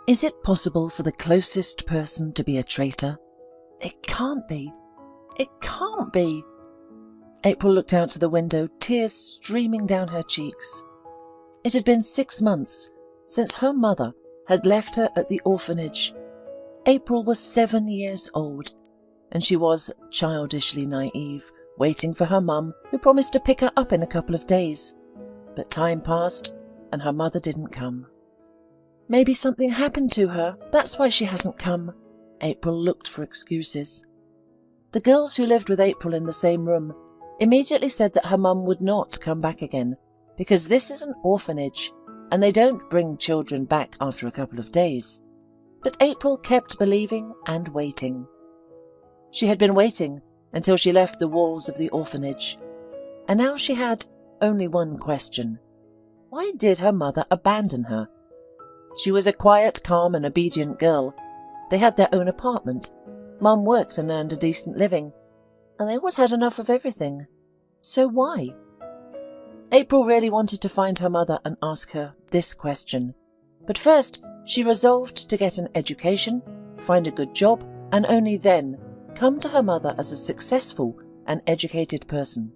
Is it possible for the closest person to be a traitor? It can't be. It can't be. April looked out to the window, tears streaming down her cheeks. It had been 6 months since her mother had left her at the orphanage. April was 7 years old, and she was childishly naive, waiting for her mum, who promised to pick her up in a couple of days. But time passed, and her mother didn't come. Maybe something happened to her, that's why she hasn't come. April looked for excuses. The girls who lived with April in the same room immediately said that her mum would not come back again, because this is an orphanage, and they don't bring children back after a couple of days. But April kept believing and waiting. She had been waiting until she left the walls of the orphanage, and now she had only one question. Why did her mother abandon her? She was a quiet, calm and obedient girl. They had their own apartment. Mum worked and earned a decent living, and they always had enough of everything. So why? April really wanted to find her mother and ask her this question. But first, she resolved to get an education, find a good job, and only then come to her mother as a successful and educated person.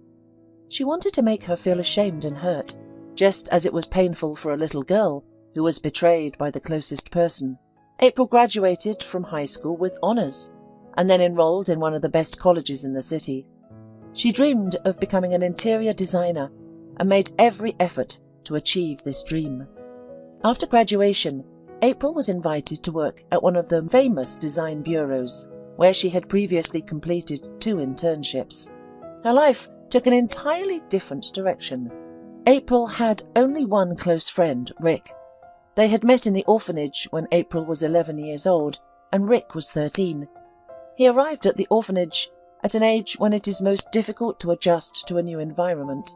She wanted to make her feel ashamed and hurt, just as it was painful for a little girl who was betrayed by the closest person. April graduated from high school with honours, and then enrolled in one of the best colleges in the city. She dreamed of becoming an interior designer and made every effort to achieve this dream. After graduation, April was invited to work at one of the famous design bureaus, where she had previously completed 2 internships. Her life took an entirely different direction. April had only one close friend, Rick. They had met in the orphanage when April was 11 years old and Rick was 13. He arrived at the orphanage at an age when it is most difficult to adjust to a new environment.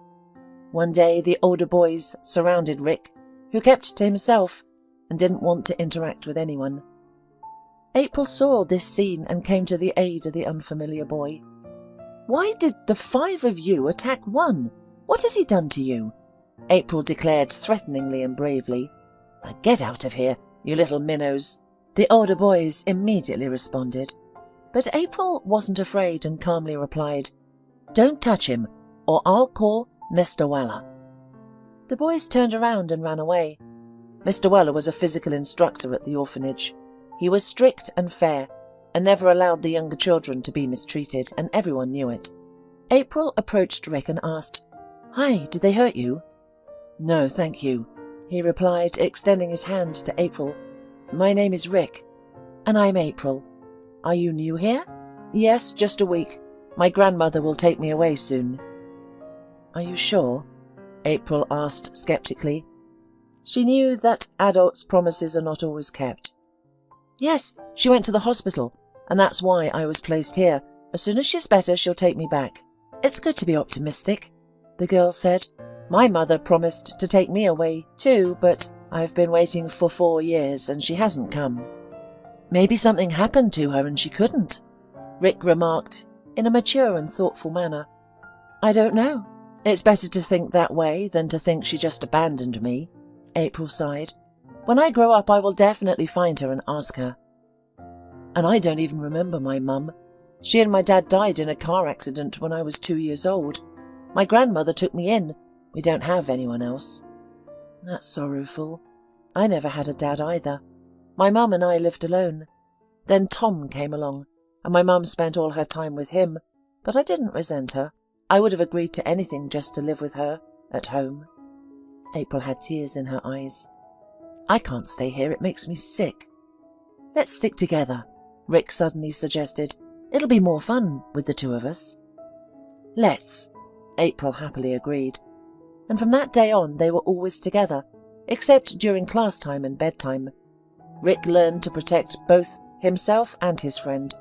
One day the older boys surrounded Rick, who kept to himself and didn't want to interact with anyone. April saw this scene and came to the aid of the unfamiliar boy. "Why did the 5 of you attack one? What has he done to you?" April declared threateningly and bravely. "Now get out of here, you little minnows." The older boys immediately responded. But April wasn't afraid and calmly replied, "Don't touch him, or I'll call Mr. Weller." The boys turned around and ran away. Mr. Weller was a physical instructor at the orphanage. He was strict and fair, and never allowed the younger children to be mistreated, and everyone knew it. April approached Rick and asked, "Hi, did they hurt you?" "No, thank you," he replied, extending his hand to April. "My name is Rick." "And I'm April. Are you new here?" "Yes, just a week. My grandmother will take me away soon." "Are you sure?" April asked skeptically. She knew that adults' promises are not always kept. "Yes, she went to the hospital, and that's why I was placed here. As soon as she's better, she'll take me back." "It's good to be optimistic," the girl said. "My mother promised to take me away too, but I've been waiting for 4 years and she hasn't come." "Maybe something happened to her and she couldn't," Rick remarked in a mature and thoughtful manner. "I don't know. It's better to think that way than to think she just abandoned me," April sighed. "When I grow up, I will definitely find her and ask her." "And I don't even remember my mum. She and my dad died in a car accident when I was 2 years old. My grandmother took me in. We don't have anyone else." "That's sorrowful. I never had a dad either. My mum and I lived alone. Then Tom came along, and my mum spent all her time with him, but I didn't resent her. I would have agreed to anything just to live with her, at home." April had tears in her eyes. "I can't stay here, it makes me sick." "Let's stick together," Rick suddenly suggested. "It'll be more fun with the 2 of us." "Let's," April happily agreed. And from that day on they were always together, except during class time and bedtime. Rick learned to protect both himself and his friend,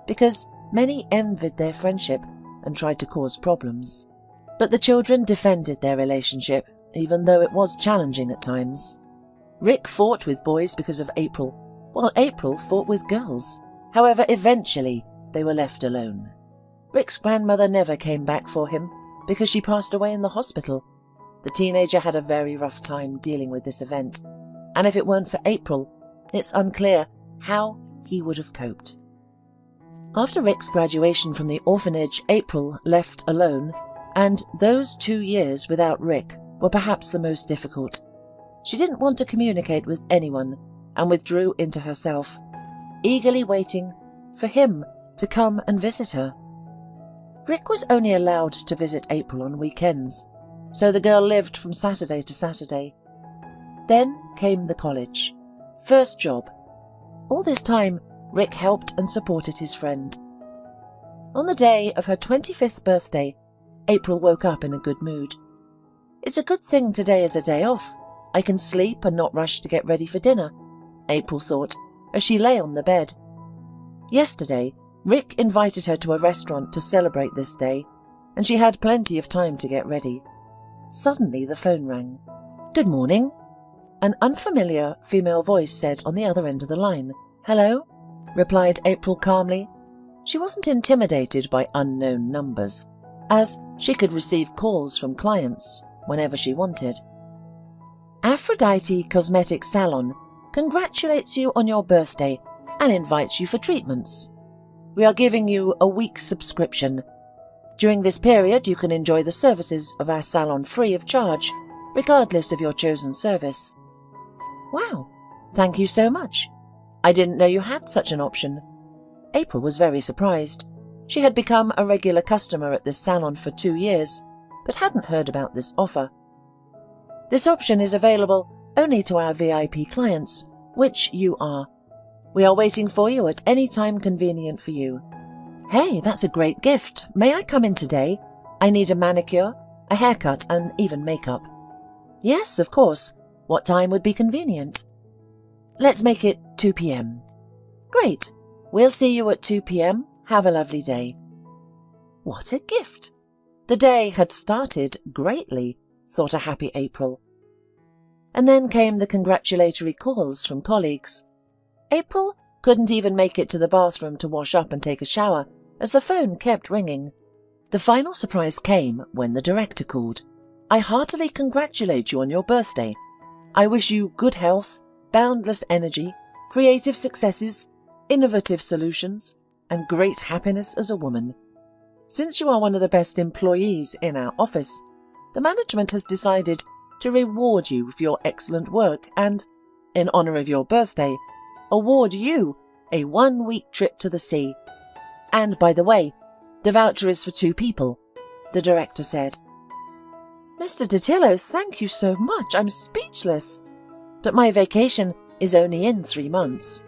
because many envied their friendship and tried to cause problems. But the children defended their relationship, even though it was challenging at times. Rick fought with boys because of April, while April fought with girls. However, eventually they were left alone. Rick's grandmother never came back for him because she passed away in the hospital. The teenager had a very rough time dealing with this event, and if it weren't for April, It's unclear how he would have coped. After Rick's graduation from the orphanage, April left alone, and those 2 years without Rick were perhaps the most difficult. She didn't want to communicate with anyone and withdrew into herself, eagerly waiting for him to come and visit her. Rick was only allowed to visit April on weekends, so the girl lived from Saturday to Saturday. Then came the college. First job. All this time, Rick helped and supported his friend. On the day of her 25th birthday, April woke up in a good mood. It's a good thing today is a day off. I can sleep and not rush to get ready for dinner, April thought, as she lay on the bed. Yesterday, Rick invited her to a restaurant to celebrate this day, and she had plenty of time to get ready. Suddenly the phone rang. "Good morning," an unfamiliar female voice said on the other end of the line. "Hello," replied April calmly. She wasn't intimidated by unknown numbers, as she could receive calls from clients whenever she wanted. "Aphrodite Cosmetic Salon congratulates you on your birthday and invites you for treatments. We are giving you a week's subscription. During this period, you can enjoy the services of our salon free of charge, regardless of your chosen service." "Wow, thank you so much. I didn't know you had such an option." April was very surprised. She had become a regular customer at this salon for 2 years, but hadn't heard about this offer. "This option is available only to our VIP clients, which you are. We are waiting for you at any time convenient for you." "Hey, that's a great gift. May I come in today? I need a manicure, a haircut, and even makeup." "Yes, of course. What time would be convenient?" "Let's make it 2 p.m. "Great. We'll see you at 2 p.m. Have a lovely day." What a gift! The day had started greatly, thought a happy April. And then came the congratulatory calls from colleagues. April couldn't even make it to the bathroom to wash up and take a shower, as the phone kept ringing. The final surprise came when the director called. "I heartily congratulate you on your birthday. I wish you good health, boundless energy, creative successes, innovative solutions, and great happiness as a woman. Since you are one of the best employees in our office, the management has decided to reward you for your excellent work and, in honour of your birthday, award you a 1-week trip to the sea. And, by the way, the voucher is for 2 people, the director said. "Mr. Datillo, thank you so much. I'm speechless. But my vacation is only in 3 months.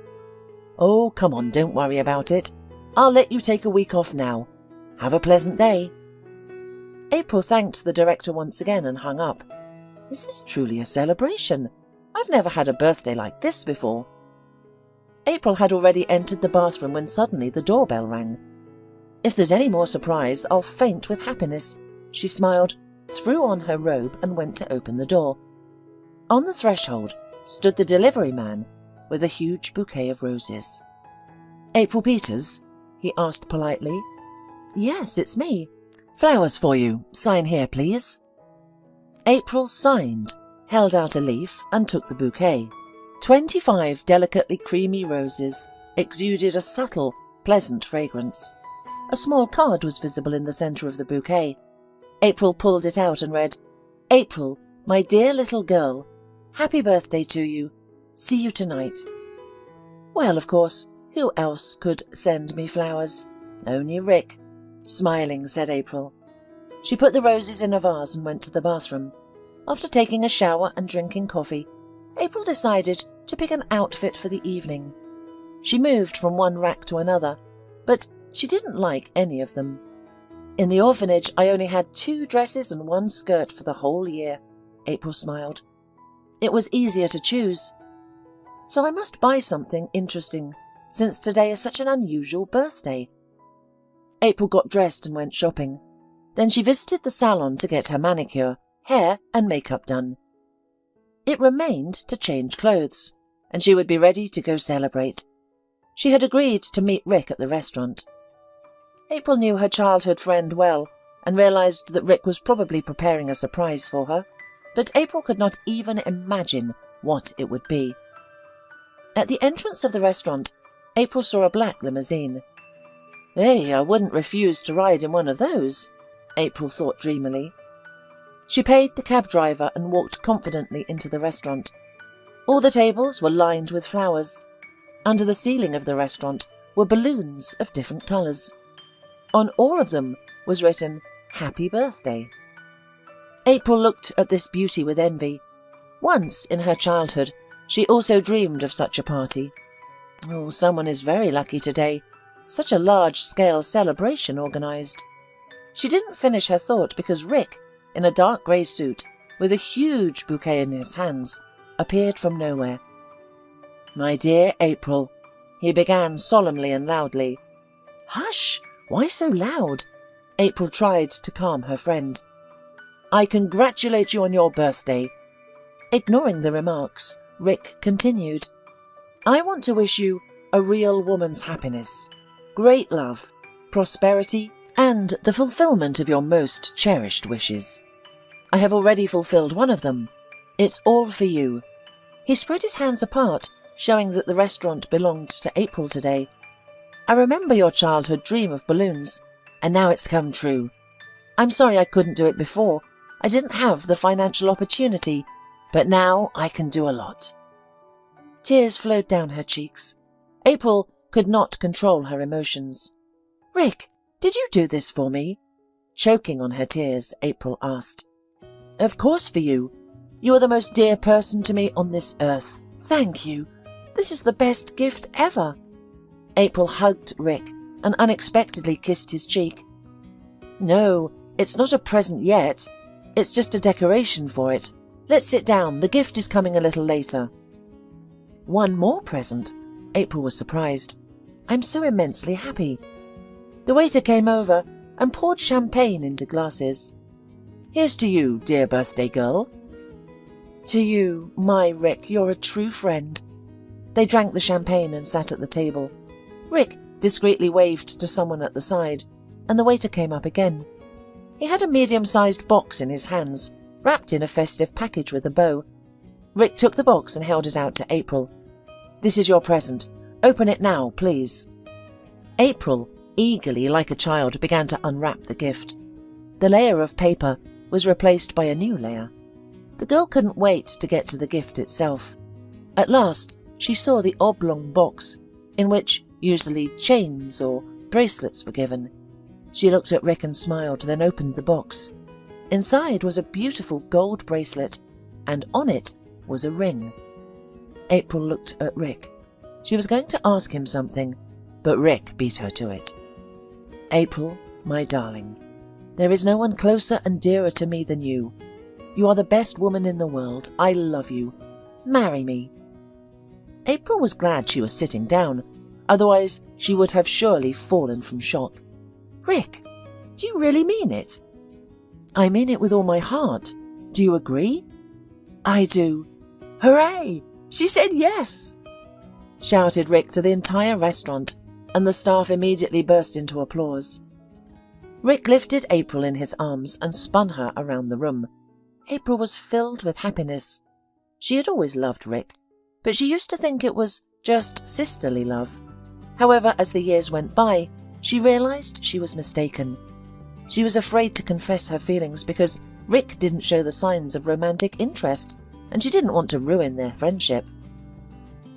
"Oh, come on, don't worry about it. I'll let you take a week off now. Have a pleasant day." April thanked the director once again and hung up. This is truly a celebration. I've never had a birthday like this before. April had already entered the bathroom when suddenly the doorbell rang. "If there's any more surprise, I'll faint with happiness," she smiled, threw on her robe and went to open the door. On the threshold stood the delivery man with a huge bouquet of roses. "April Peters?" he asked politely. "Yes, it's me. Flowers for you. Sign here, please." April signed, held out a leaf and took the bouquet. 25 delicately creamy roses exuded a subtle, pleasant fragrance. A small card was visible in the centre of the bouquet. April pulled it out and read, "April, my dear little girl, happy birthday to you. See you tonight." Well, of course, who else could send me flowers? Only Rick. Smiling, said April. She put the roses in a vase and went to the bathroom. After taking a shower and drinking coffee, April decided to pick an outfit for the evening. She moved from one rack to another, but she didn't like any of them. "In the orphanage, I only had 2 dresses and 1 skirt for the whole year," April smiled. "It was easier to choose. So I must buy something interesting, since today is such an unusual birthday." April got dressed and went shopping. Then she visited the salon to get her manicure, hair and makeup done. It remained to change clothes, and she would be ready to go celebrate. She had agreed to meet Rick at the restaurant. April knew her childhood friend well and realised that Rick was probably preparing a surprise for her, but April could not even imagine what it would be. At the entrance of the restaurant, April saw a black limousine. Hey, I wouldn't refuse to ride in one of those, April thought dreamily. She paid the cab driver and walked confidently into the restaurant. All the tables were lined with flowers. Under the ceiling of the restaurant were balloons of different colours. On all of them was written, "Happy Birthday." April looked at this beauty with envy. Once, in her childhood, she also dreamed of such a party. Oh, someone is very lucky today. Such a large-scale celebration organised. She didn't finish her thought because Rick, in a dark grey suit, with a huge bouquet in his hands, appeared from nowhere. "My dear April," he began solemnly and loudly. "Hush! Why so loud?" April tried to calm her friend. "I congratulate you on your birthday." Ignoring the remarks, Rick continued. "I want to wish you a real woman's happiness, great love, prosperity, and the fulfillment of your most cherished wishes. I have already fulfilled one of them. It's all for you." He spread his hands apart, showing that the restaurant belonged to April today. "I remember your childhood dream of balloons, and now it's come true. I'm sorry I couldn't do it before. I didn't have the financial opportunity, but now I can do a lot." Tears flowed down her cheeks. April could not control her emotions. "Rick, did you do this for me?" Choking on her tears, April asked. "Of course for you. You are the most dear person to me on this earth. Thank you. This is the best gift ever." April hugged Rick and unexpectedly kissed his cheek. "No, it's not a present yet. It's just a decoration for it. Let's sit down. The gift is coming a little later." "One more present?" April was surprised. "I'm so immensely happy." The waiter came over and poured champagne into glasses. "Here's to you, dear birthday girl." "To you, my Rick, you're a true friend." They drank the champagne and sat at the table. Rick discreetly waved to someone at the side, and the waiter came up again. He had a medium-sized box in his hands, wrapped in a festive package with a bow. Rick took the box and held it out to April. "This is your present. Open it now, please." April, eagerly like a child, began to unwrap the gift. The layer of paper was replaced by a new layer. The girl couldn't wait to get to the gift itself. At last, she saw the oblong box, in which usually chains or bracelets were given. She looked at Rick and smiled, then opened the box. Inside was a beautiful gold bracelet, and on it was a ring. April looked at Rick. She was going to ask him something, but Rick beat her to it. "April, my darling, there is no one closer and dearer to me than you. You are the best woman in the world. I love you. Marry me." April was glad she was sitting down, otherwise she would have surely fallen from shock. "Rick, do you really mean it?" "I mean it with all my heart. Do you agree?" "I do." "Hooray! She said yes!" shouted Rick to the entire restaurant, and the staff immediately burst into applause. Rick lifted April in his arms and spun her around the room. April was filled with happiness. She had always loved Rick, but she used to think it was just sisterly love. However, as the years went by, she realized she was mistaken. She was afraid to confess her feelings because Rick didn't show the signs of romantic interest, and she didn't want to ruin their friendship.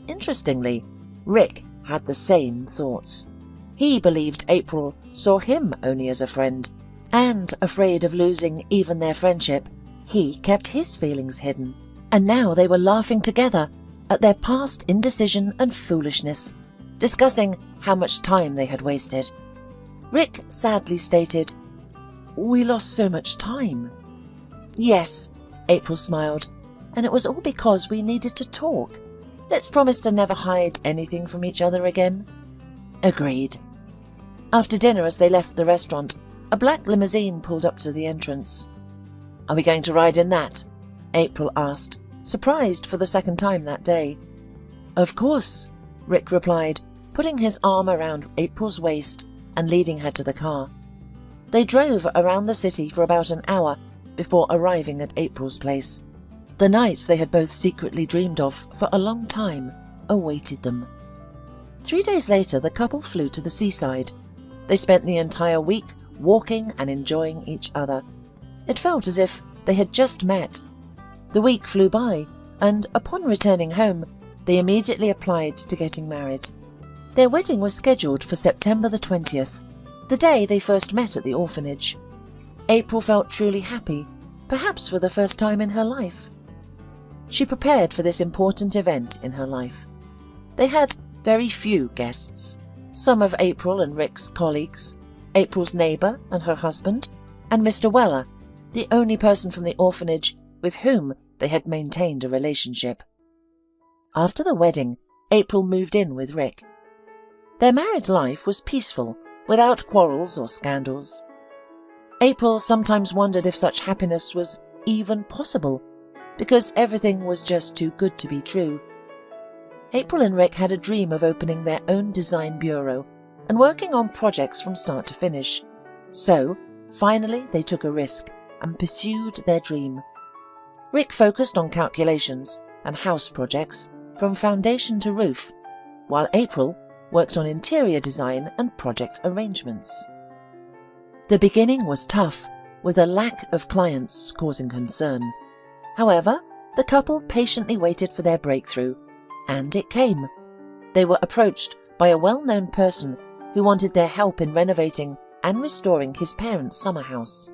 Interestingly, Rick had the same thoughts. He believed April saw him only as a friend, and afraid of losing even their friendship, he kept his feelings hidden. And now they were laughing together at their past indecision and foolishness, discussing how much time they had wasted. Rick sadly stated, "We lost so much time." "Yes," April smiled, "and it was all because we needed to talk. Let's promise to never hide anything from each other again." "Agreed." After dinner, as they left the restaurant, a black limousine pulled up to the entrance. "Are we going to ride in that?" April asked, surprised for the second time that day. "Of course," Rick replied, putting his arm around April's waist and leading her to the car. They drove around the city for about an hour before arriving at April's place, the night they had both secretly dreamed of for a long time. awaited them. 3 days later, the couple flew to the seaside. They spent the entire week walking and enjoying each other. It felt as if they had just met. The week flew by, and upon returning home, they immediately applied to getting married. Their wedding was scheduled for September the 20th, the day they first met at the orphanage. April felt truly happy, perhaps for the first time in her life. She prepared for this important event in her life. They had very few guests, some of April and Rick's colleagues, April's neighbour and her husband, and Mr. Weller, the only person from the orphanage with whom they had maintained a relationship. After the wedding, April moved in with Rick. Their married life was peaceful, without quarrels or scandals. April sometimes wondered if such happiness was even possible, because everything was just too good to be true. April and Rick had a dream of opening their own design bureau and working on projects from start to finish. So, finally, they took a risk and pursued their dream. Rick focused on calculations and house projects from foundation to roof, while April worked on interior design and project arrangements. The beginning was tough, with a lack of clients causing concern. However, the couple patiently waited for their breakthrough, and it came. They were approached by a well-known person who wanted their help in renovating and restoring his parents' summer house.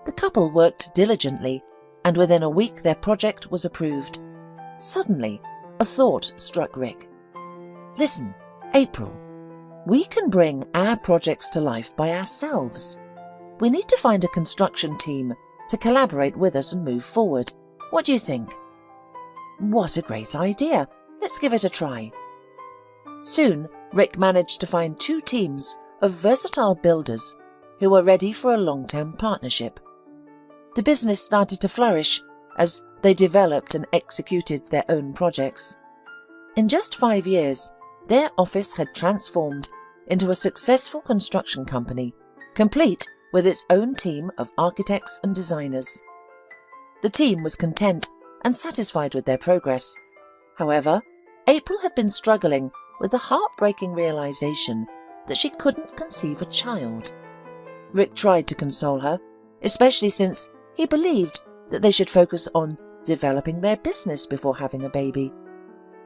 The couple worked diligently, and within a week their project was approved. Suddenly, a thought struck Rick. "Listen, April, we can bring our projects to life by ourselves. We need to find a construction team to collaborate with us and move forward. What do you think?" "What a great idea! Let's give it a try." Soon, Rick managed to find 2 teams of versatile builders who were ready for a long-term partnership. The business started to flourish as they developed and executed their own projects. In just 5 years, their office had transformed into a successful construction company, complete with its own team of architects and designers. The team was content and satisfied with their progress. However, April had been struggling with the heartbreaking realization that she couldn't conceive a child. Rick tried to console her, especially since he believed that they should focus on developing their business before having a baby.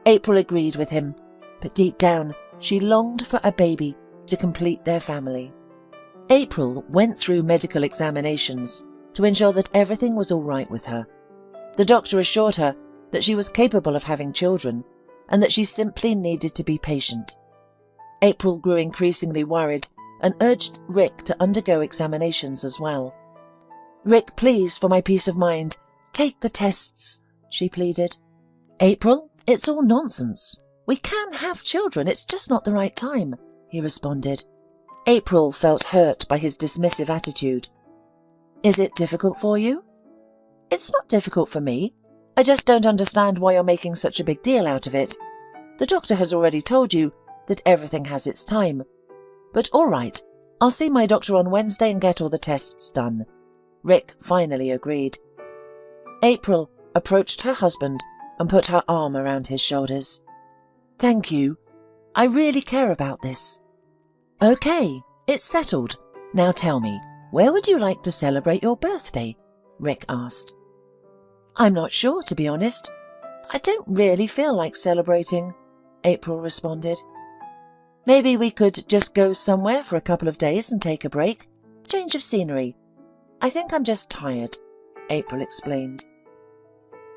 April agreed with him, but deep down she longed for a baby to complete their family. April went through medical examinations to ensure that everything was all right with her. The doctor assured her that she was capable of having children and that she simply needed to be patient. April grew increasingly worried and urged Rick to undergo examinations as well. "Rick, please, for my peace of mind, take the tests," she pleaded. "April, it's all nonsense. We can have children, it's just not the right time," he responded. April felt hurt by his dismissive attitude. "Is it difficult for you?" "It's not difficult for me. I just don't understand why you're making such a big deal out of it. The doctor has already told you that everything has its time. But all right, I'll see my doctor on Wednesday and get all the tests done." Rick finally agreed. April approached her husband and put her arm around his shoulders. "Thank you. I really care about this." "Okay, it's settled. Now tell me, where would you like to celebrate your birthday?" Rick asked. "I'm not sure, to be honest. I don't really feel like celebrating," April responded. "Maybe we could just go somewhere for a couple of days and take a break. Change of scenery. I think I'm just tired," April explained.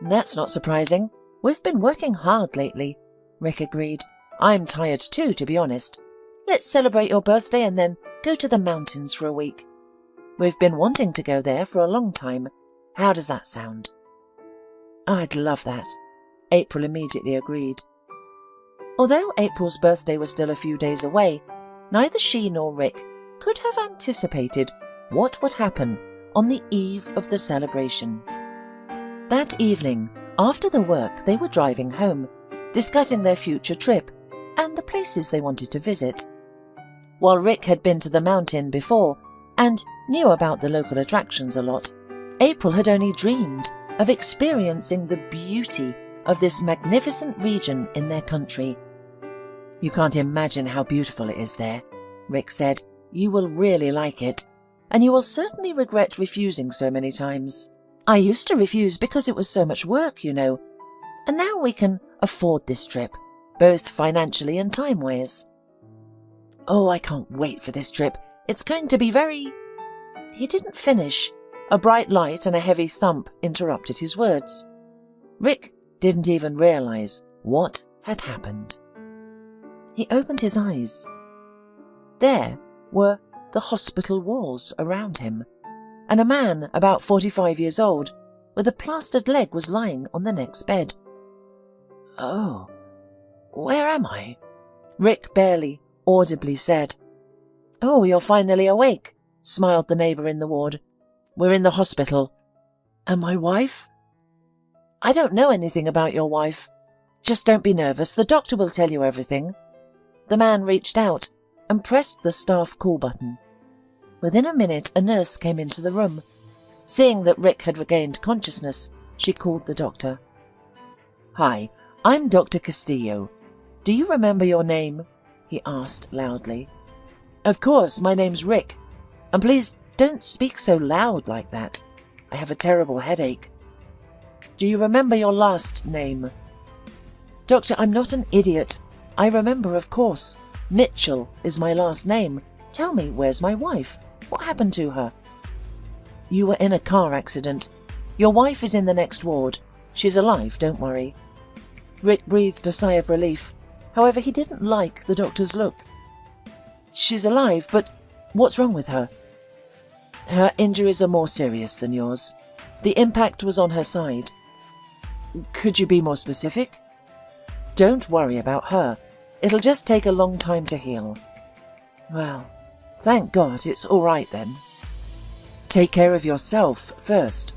"That's not surprising. We've been working hard lately," Rick agreed. "I'm tired too, to be honest. Let's celebrate your birthday and then go to the mountains for a week. We've been wanting to go there for a long time. How does that sound?" "I'd love that," April immediately agreed. Although April's birthday was still a few days away, neither she nor Rick could have anticipated what would happen on the eve of the celebration. That evening, after the work, they were driving home, discussing their future trip and the places they wanted to visit. While Rick had been to the mountain before and knew about the local attractions a lot, April had only dreamed of experiencing the beauty of this magnificent region in their country. "You can't imagine how beautiful it is there," Rick said. "You will really like it, and you will certainly regret refusing so many times. I used to refuse because it was so much work, you know, and now we can afford this trip, both financially and time-wise." "Oh, I can't wait for this trip. It's going to be very—" He didn't finish. A bright light and a heavy thump interrupted his words. Rick didn't even realize what had happened. He opened his eyes. There were the hospital walls around him, and a man about 45 years old with a plastered leg was lying on the next bed. "Oh, where am I?" Rick barely audibly said. "Oh, you're finally awake," smiled the neighbour in the ward. "We're in the hospital." "And my wife?" "I don't know anything about your wife. Just don't be nervous. The doctor will tell you everything." The man reached out and pressed the staff call button. Within a minute, a nurse came into the room. Seeing that Rick had regained consciousness, she called the doctor. "Hi, I'm Dr. Castillo. Do you remember your name?" he asked loudly. "Of course, my name's Rick. And please don't speak so loud like that. I have a terrible headache." "Do you remember your last name?" "Doctor, I'm not an idiot. I remember, of course. Mitchell is my last name. Tell me, where's my wife? What happened to her?" "You were in a car accident. Your wife is in the next ward. She's alive, don't worry." Rick breathed a sigh of relief. However, he didn't like the doctor's look. "She's alive, but what's wrong with her?" "Her injuries are more serious than yours. The impact was on her side." "Could you be more specific?" "Don't worry about her. It'll just take a long time to heal." "Well, thank God it's all right then." "Take care of yourself first.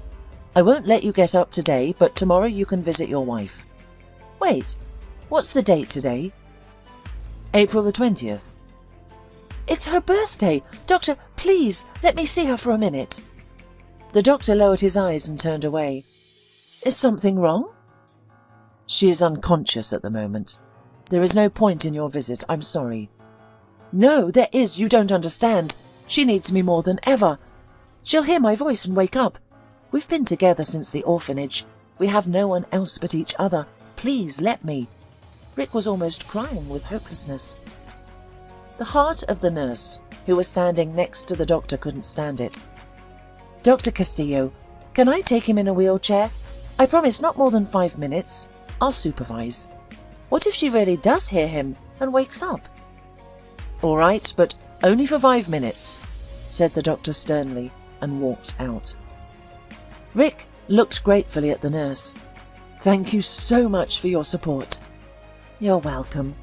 I won't let you get up today, but tomorrow you can visit your wife." "Wait, what's the date today?" "April the 20th. "It's her birthday! Doctor, please, let me see her for a minute." The doctor lowered his eyes and turned away. "Is something wrong?" "She is unconscious at the moment. There is no point in your visit, I'm sorry." "No, there is, you don't understand. She needs me more than ever. She'll hear my voice and wake up. We've been together since the orphanage. We have no one else but each other. Please let me." Rick was almost crying with hopelessness. The heart of the nurse, who was standing next to the doctor, couldn't stand it. "Dr. Castillo, can I take him in a wheelchair? I promise not more than 5 minutes. I'll supervise. What if she really does hear him and wakes up?" "All right, but only for 5 minutes," said the doctor sternly and walked out. Rick looked gratefully at the nurse. "Thank you so much for your support." "You're welcome.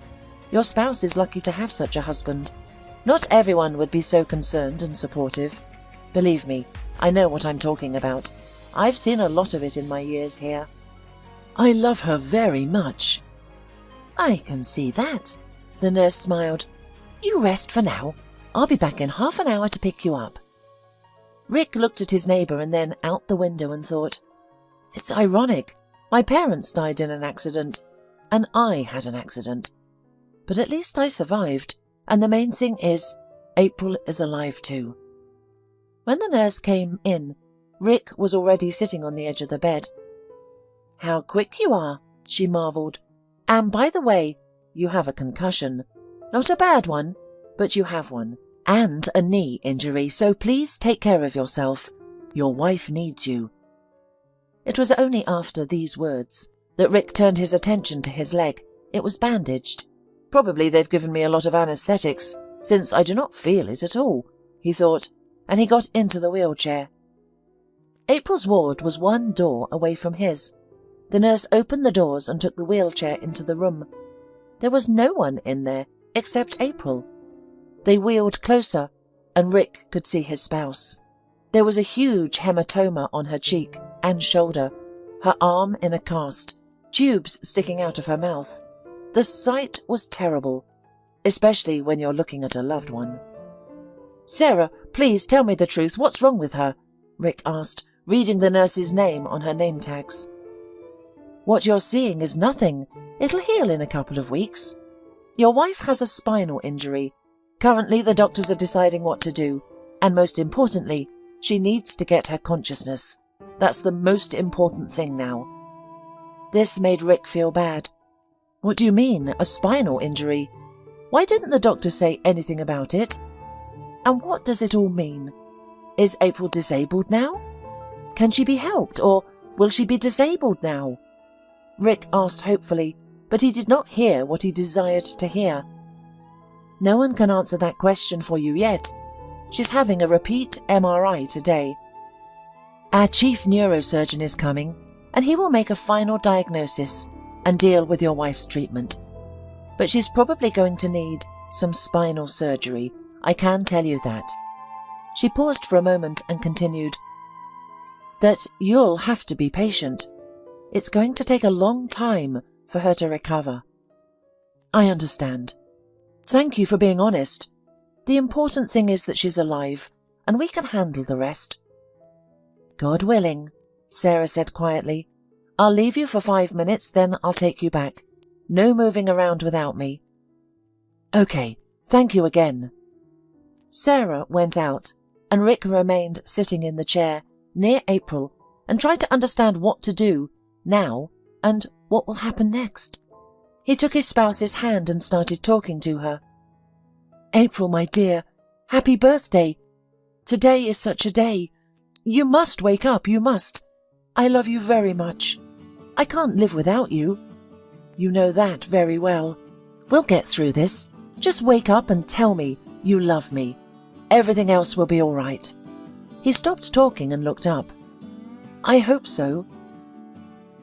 Your spouse is lucky to have such a husband. Not everyone would be so concerned and supportive. Believe me, I know what I'm talking about. I've seen a lot of it in my years here." "I love her very much." "I can see that." The nurse smiled. "You rest for now. I'll be back in half an hour to pick you up." Rick looked at his neighbour and then out the window and thought, "It's ironic. My parents died in an accident, and I had an accident. But at least I survived, and the main thing is, April is alive too." When the nurse came in, Rick was already sitting on the edge of the bed. "How quick you are," she marvelled. "And by the way, you have a concussion. Not a bad one, but you have one. And a knee injury, so please take care of yourself. Your wife needs you." It was only after these words that Rick turned his attention to his leg. It was bandaged. "Probably they've given me a lot of anaesthetics, since I do not feel it at all," he thought, and he got into the wheelchair. April's ward was one door away from his. The nurse opened the doors and took the wheelchair into the room. There was no one in there except April. They wheeled closer, and Rick could see his spouse. There was a huge hematoma on her cheek and shoulder, her arm in a cast, tubes sticking out of her mouth. The sight was terrible, especially when you're looking at a loved one. "Sarah, please tell me the truth. What's wrong with her?" Rick asked, reading the nurse's name on her name tags. What you're seeing is nothing. It'll heal in a couple of weeks. Your wife has a spinal injury. Currently, the doctors are deciding what to do, and most importantly, she needs to get her consciousness. That's the most important thing now. This made Rick feel bad. What do you mean, a spinal injury? Why didn't the doctor say anything about it? And what does it all mean? Is April disabled now? Can she be helped, or will she be disabled now? Rick asked hopefully, but he did not hear what he desired to hear. No one can answer that question for you yet. She's having a repeat MRI today. Our chief neurosurgeon is coming, and he will make a final diagnosis and deal with your wife's treatment. But she's probably going to need some spinal surgery, I can tell you that. She paused for a moment and continued, that you'll have to be patient. It's going to take a long time for her to recover. I understand. Thank you for being honest. The important thing is that she's alive, and we can handle the rest. God willing, Sarah said quietly. I'll leave you for 5 minutes, then I'll take you back. No moving around without me. Okay, thank you again. Sarah went out, and Rick remained sitting in the chair near April and tried to understand what to do now and what will happen next. He took his spouse's hand and started talking to her. April, my dear, happy birthday. Today is such a day. You must wake up, you must. I love you very much. I can't live without you. You know that very well. We'll get through this. Just wake up and tell me you love me. Everything else will be all right. He stopped talking and looked up. I hope so.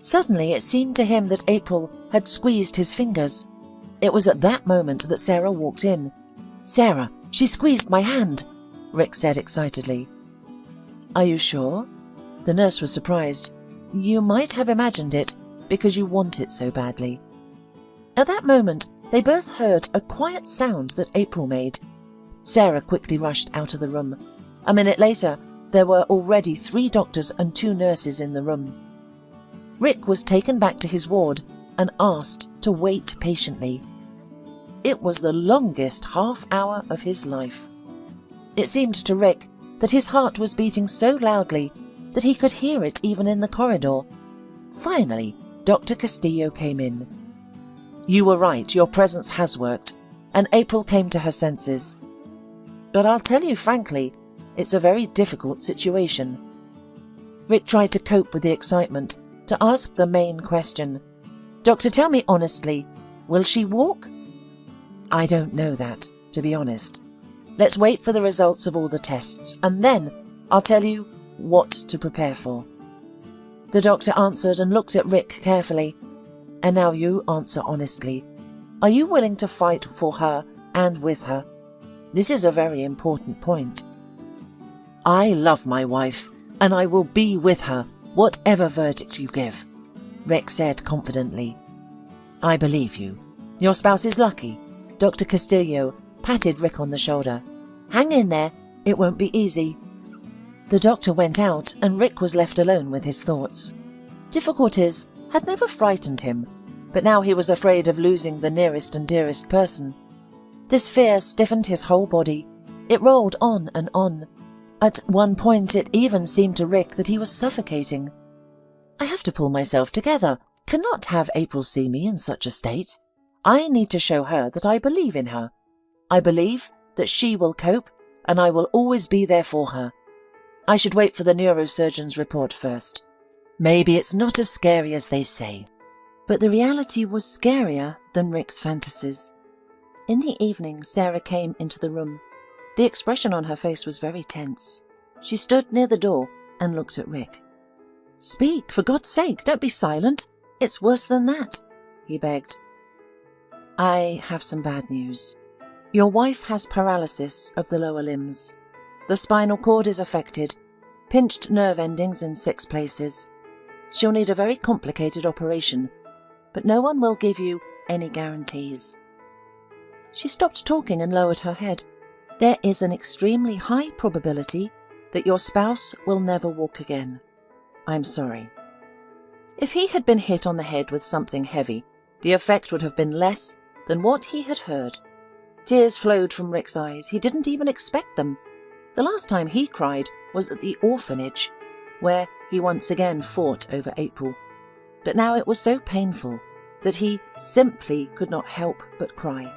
Suddenly it seemed to him that April had squeezed his fingers. It was at that moment that Sarah walked in. Sarah, she squeezed my hand, Rick said excitedly. Are you sure? The nurse was surprised. You might have imagined it because you want it so badly. At that moment, they both heard a quiet sound that April made. Sarah quickly rushed out of the room. A minute later, there were already 3 doctors and 2 nurses in the room. Rick was taken back to his ward and asked to wait patiently. It was the longest half-hour of his life. It seemed to Rick that his heart was beating so loudly that he could hear it even in the corridor. Finally, Dr. Castillo came in. You were right, your presence has worked, and April came to her senses. But I'll tell you frankly, it's a very difficult situation. Rick tried to cope with the excitement, to ask the main question. Doctor, tell me honestly, will she walk? I don't know that, to be honest. Let's wait for the results of all the tests, and then I'll tell you what to prepare for. The doctor answered and looked at Rick carefully. And now you answer honestly. Are you willing to fight for her and with her? This is a very important point. I love my wife, and I will be with her, whatever verdict you give, Rick said confidently. I believe you. Your spouse is lucky. Dr. Castillo patted Rick on the shoulder. Hang in there, it won't be easy. The doctor went out and Rick was left alone with his thoughts. Difficulties had never frightened him, but now he was afraid of losing the nearest and dearest person. This fear stiffened his whole body. It rolled on and on. At one point it even seemed to Rick that he was suffocating. I have to pull myself together. Cannot have April see me in such a state. I need to show her that I believe in her. I believe that she will cope, and I will always be there for her. I should wait for the neurosurgeon's report first. Maybe it's not as scary as they say. But the reality was scarier than Rick's fantasies. In the evening, Sarah came into the room. The expression on her face was very tense. She stood near the door and looked at Rick. Speak, for God's sake, don't be silent. It's worse than that, he begged. I have some bad news. Your wife has paralysis of the lower limbs. The spinal cord is affected, pinched nerve endings in 6 places. She'll need a very complicated operation, but no one will give you any guarantees. She stopped talking and lowered her head. There is an extremely high probability that your spouse will never walk again. I'm sorry. If he had been hit on the head with something heavy, the effect would have been less than what he had heard. Tears flowed from Rick's eyes. He didn't even expect them. The last time he cried was at the orphanage, where he once again fought over April. But now it was so painful that he simply could not help but cry.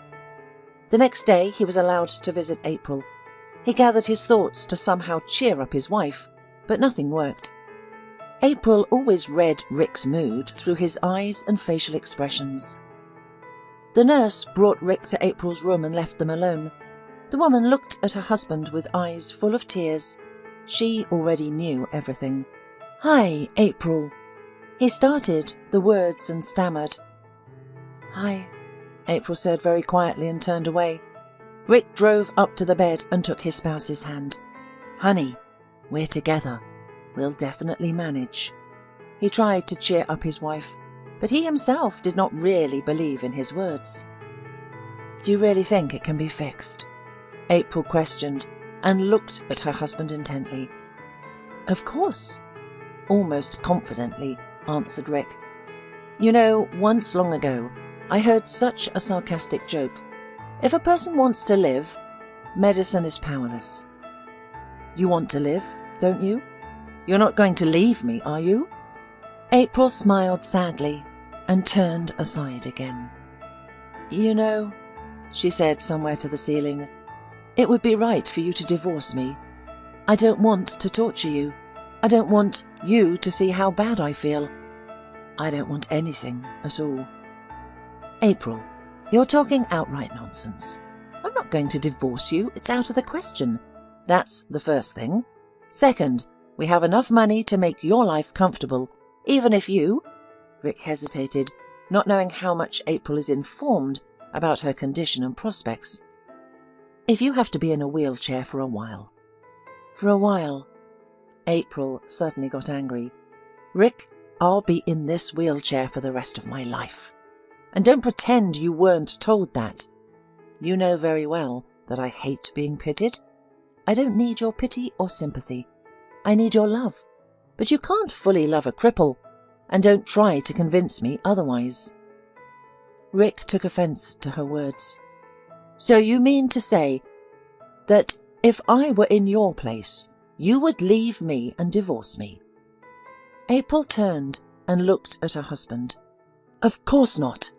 The next day he was allowed to visit April. He gathered his thoughts to somehow cheer up his wife, but nothing worked. April always read Rick's mood through his eyes and facial expressions. The nurse brought Rick to April's room and left them alone. The woman looked at her husband with eyes full of tears. She already knew everything. "Hi, April." He started the words and stammered. "Hi," April said very quietly and turned away. Rick drove up to the bed and took his spouse's hand. "Honey, we're together. We'll definitely manage." He tried to cheer up his wife, but he himself did not really believe in his words. "Do you really think it can be fixed?" April questioned and looked at her husband intently. "Of course," almost confidently answered Rick. "You know, once long ago, I heard such a sarcastic joke. If a person wants to live, medicine is powerless." "You want to live, don't you? You're not going to leave me, are you?" April smiled sadly and turned aside again. "You know," she said somewhere to the ceiling, "it would be right for you to divorce me. I don't want to torture you. I don't want you to see how bad I feel. I don't want anything at all." "April, you're talking outright nonsense. I'm not going to divorce you. It's out of the question. That's the first thing. Second, we have enough money to make your life comfortable, even if you—" Rick hesitated, not knowing how much April is informed about her condition and prospects. "If you have to be in a wheelchair for a while." "For a while?" April suddenly got angry. "Rick, I'll be in this wheelchair for the rest of my life. And don't pretend you weren't told that. You know very well that I hate being pitied. I don't need your pity or sympathy. I need your love. But you can't fully love a cripple, and don't try to convince me otherwise." Rick took offence to her words. "So you mean to say that if I were in your place, you would leave me and divorce me?" April turned and looked at her husband. "Of course not."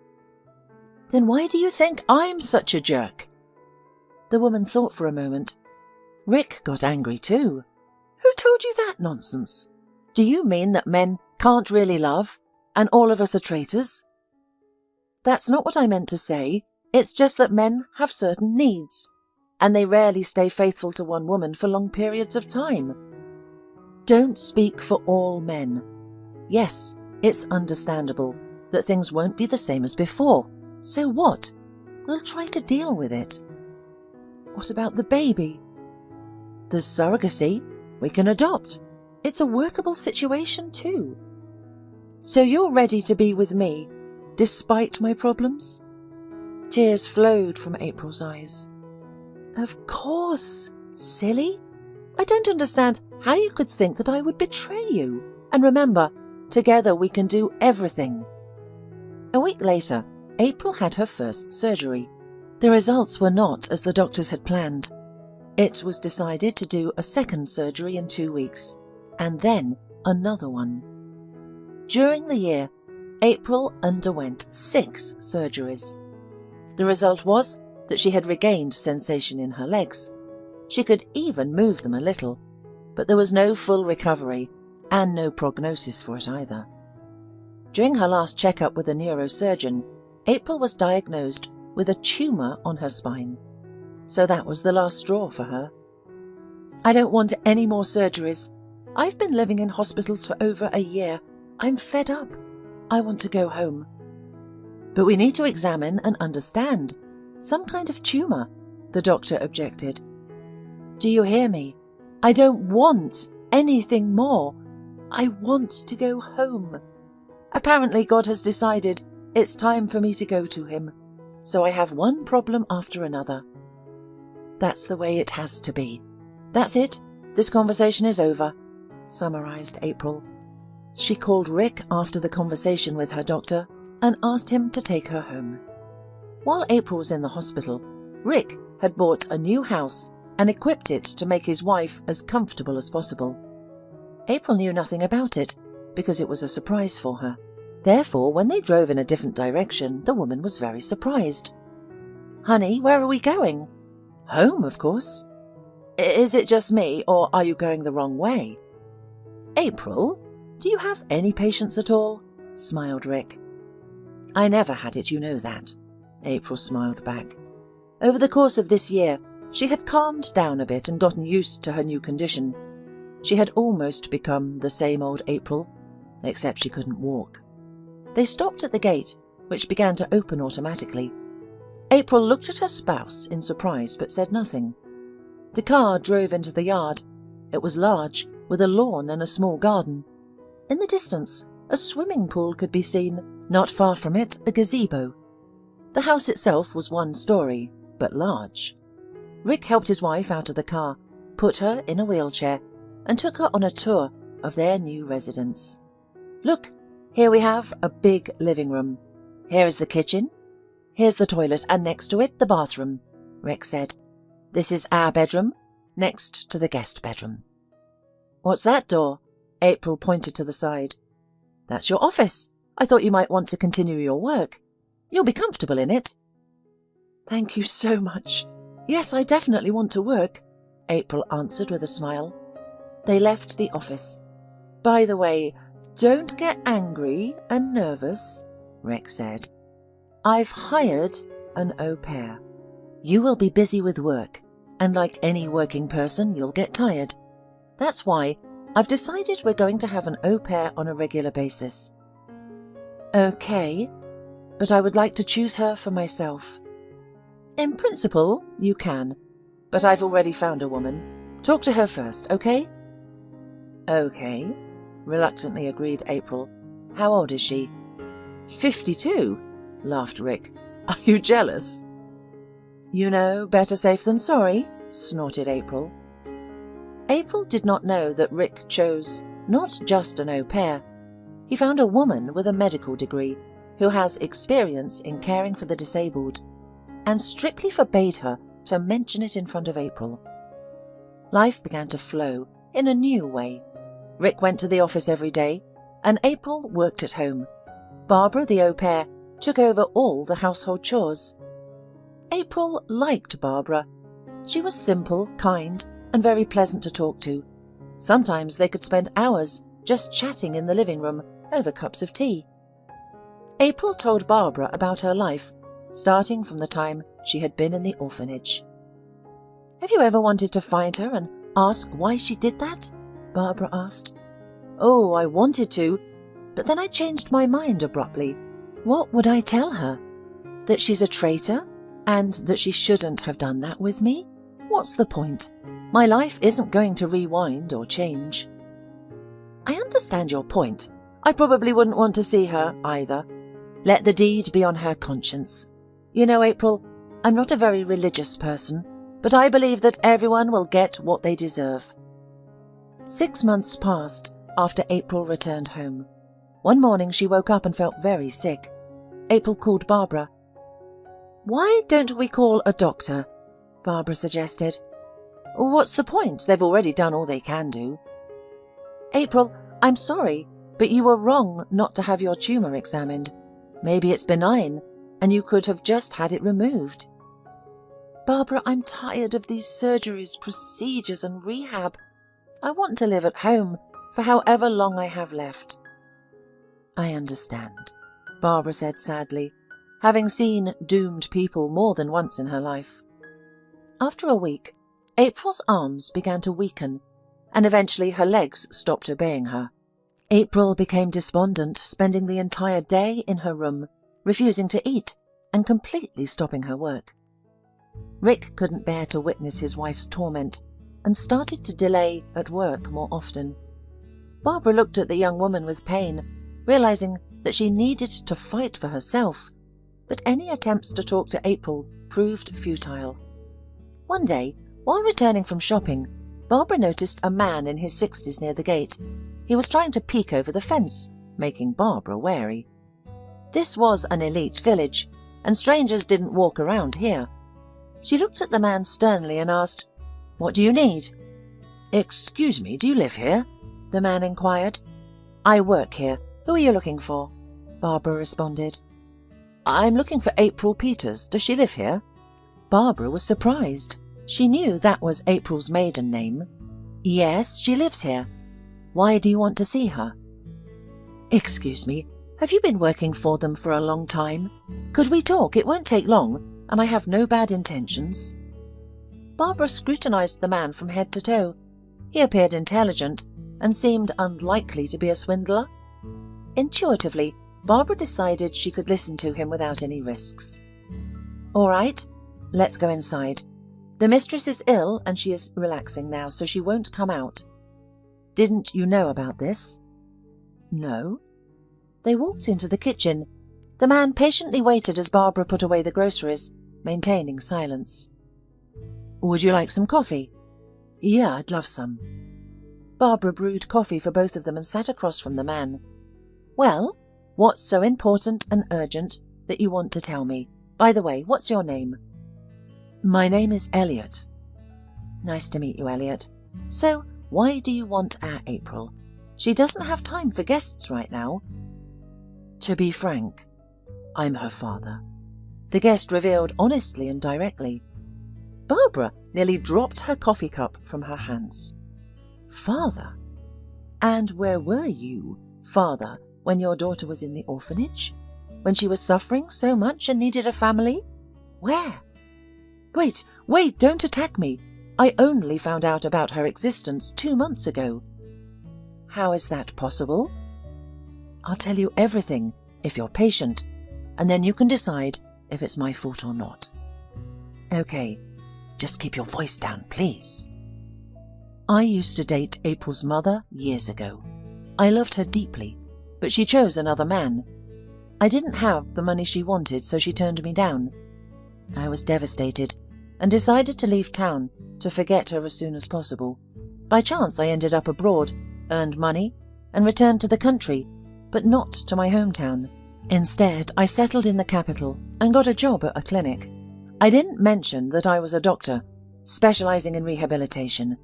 "Then why do you think I'm such a jerk?" The woman thought for a moment. Rick got angry too. "Who told you that nonsense? Do you mean that men can't really love, and all of us are traitors?" "That's not what I meant to say. It's just that men have certain needs, and they rarely stay faithful to one woman for long periods of time." "Don't speak for all men. Yes, it's understandable that things won't be the same as before. So what? We'll try to deal with it." "What about the baby?" "There's surrogacy. We can adopt. It's a workable situation too." "So you're ready to be with me, despite my problems?" Tears flowed from April's eyes. "Of course, silly. I don't understand how you could think that I would betray you. And remember, together we can do everything." A week later, April had her first surgery. The results were not as the doctors had planned. It was decided to do a second surgery in 2 weeks, and then another one. During the year, April underwent 6 surgeries. The result was that she had regained sensation in her legs. She could even move them a little, but there was no full recovery and no prognosis for it either. During her last checkup with a neurosurgeon, April was diagnosed with a tumour on her spine. So that was the last straw for her. "I don't want any more surgeries. I've been living in hospitals for over a year. I'm fed up. I want to go home." "But we need to examine and understand. Some kind of tumour," the doctor objected. "Do you hear me? I don't want anything more. I want to go home. Apparently God has decided it's time for me to go to him. So I have one problem after another." "That's the way it has to be. That's it. This conversation is over," summarized April. She called Rick after the conversation with her doctor and asked him to take her home. While April was in the hospital, Rick had bought a new house and equipped it to make his wife as comfortable as possible. April knew nothing about it because it was a surprise for her. Therefore, when they drove in a different direction, the woman was very surprised. "Honey, where are we going?" "Home, of course." "Is it just me, or are you going the wrong way?" "April, do you have any patience at all?" smiled Rick. "I never had it, you know that," April smiled back. Over the course of this year, she had calmed down a bit and gotten used to her new condition. She had almost become the same old April, except she couldn't walk. They stopped at the gate, which began to open automatically. April looked at her spouse in surprise but said nothing. The car drove into the yard. It was large, with a lawn and a small garden. In the distance, a swimming pool could be seen, not far from it, a gazebo. The house itself was 1 story, but large. Rick helped his wife out of the car, put her in a wheelchair, and took her on a tour of their new residence. "Look, here we have a big living room. Here is the kitchen. Here's the toilet, and next to it, the bathroom," Rick said. "This is our bedroom, next to the guest bedroom." "What's that door?" April pointed to the side. "That's your office. I thought you might want to continue your work. You'll be comfortable in it." "Thank you so much. Yes, I definitely want to work," April answered with a smile. They left the office. "By the way, don't get angry and nervous," Rick said. "I've hired an au pair. You will be busy with work, and like any working person, you'll get tired. That's why I've decided we're going to have an au pair on a regular basis." "Okay, but I would like to choose her for myself." "In principle, you can, but I've already found a woman. Talk to her first, okay?" "Okay," reluctantly agreed April. "How old is she?" 52, laughed Rick. "Are you jealous?" "You know, better safe than sorry," snorted April. April did not know that Rick chose not just an au pair. He found a woman with a medical degree who has experience in caring for the disabled, and strictly forbade her to mention it in front of April. Life began to flow in a new way. Rick went to the office every day, and April worked at home. Barbara, the au pair, took over all the household chores. April liked Barbara. She was simple, kind, and very pleasant to talk to. Sometimes they could spend hours just chatting in the living room over cups of tea. April told Barbara about her life, starting from the time she had been in the orphanage. "Have you ever wanted to find her and ask why she did that?" Barbara asked. "Oh, I wanted to, but then I changed my mind abruptly. What would I tell her? That she's a traitor? And that she shouldn't have done that with me? What's the point? My life isn't going to rewind or change." "I understand your point. I probably wouldn't want to see her either. Let the deed be on her conscience. You know, April, I'm not a very religious person, but I believe that everyone will get what they deserve." 6 months passed after April returned home. One morning she woke up and felt very sick. April called Barbara. "Why don't we call a doctor?" Barbara suggested. "What's the point? They've already done all they can do." "April, I'm sorry, but you were wrong not to have your tumour examined. Maybe it's benign, and you could have just had it removed." "Barbara, I'm tired of these surgeries, procedures and rehab. I want to live at home for however long I have left." "I understand," Barbara said sadly, having seen doomed people more than once in her life. After a week, April's arms began to weaken, and eventually her legs stopped obeying her. April became despondent, spending the entire day in her room, refusing to eat, and completely stopping her work. Rick couldn't bear to witness his wife's torment, and started to delay at work more often. Barbara looked at the young woman with pain, realizing that she needed to fight for herself, but any attempts to talk to April proved futile. One day, while returning from shopping, Barbara noticed a man in his 60s near the gate. He was trying to peek over the fence, making Barbara wary. This was an elite village, and strangers didn't walk around here. She looked at the man sternly and asked, "What do you need?" "Excuse me, do you live here?" the man inquired. "I work here. Who are you looking for?" Barbara responded. "I'm looking for April Peters. Does she live here?" Barbara was surprised. She knew that was April's maiden name. "Yes, she lives here. Why do you want to see her?" "Excuse me, have you been working for them for a long time? Could we talk? It won't take long, and I have no bad intentions." Barbara scrutinized the man from head to toe. He appeared intelligent and seemed unlikely to be a swindler. Intuitively, Barbara decided she could listen to him without any risks. "All right, let's go inside. The mistress is ill and she is relaxing now, so she won't come out." "Didn't you know about this?" "No." They walked into the kitchen. The man patiently waited as Barbara put away the groceries, maintaining silence. "Would you like some coffee?" "Yeah, I'd love some." Barbara brewed coffee for both of them and sat across from the man. "Well, what's so important and urgent that you want to tell me? By the way, what's your name?" "My name is Elliot." "Nice to meet you, Elliot. So, why do you want our April? She doesn't have time for guests right now." "To be frank, I'm her father," the guest revealed honestly and directly. Barbara nearly dropped her coffee cup from her hands. "Father? And where were you, father, when your daughter was in the orphanage? When she was suffering so much and needed a family? Where?" Wait, don't attack me. I only found out about her existence 2 months ago." "How is that possible?" "I'll tell you everything if you're patient, and then you can decide if it's my fault or not." "Okay, just keep your voice down, please." "I used to date April's mother years ago. I loved her deeply, but she chose another man. I didn't have the money she wanted, so she turned me down. I was devastated and decided to leave town to forget her as soon as possible. By chance, I ended up abroad, earned money, and returned to the country, but not to my hometown. Instead, I settled in the capital and got a job at a clinic. I didn't mention that I was a doctor, specializing in rehabilitation.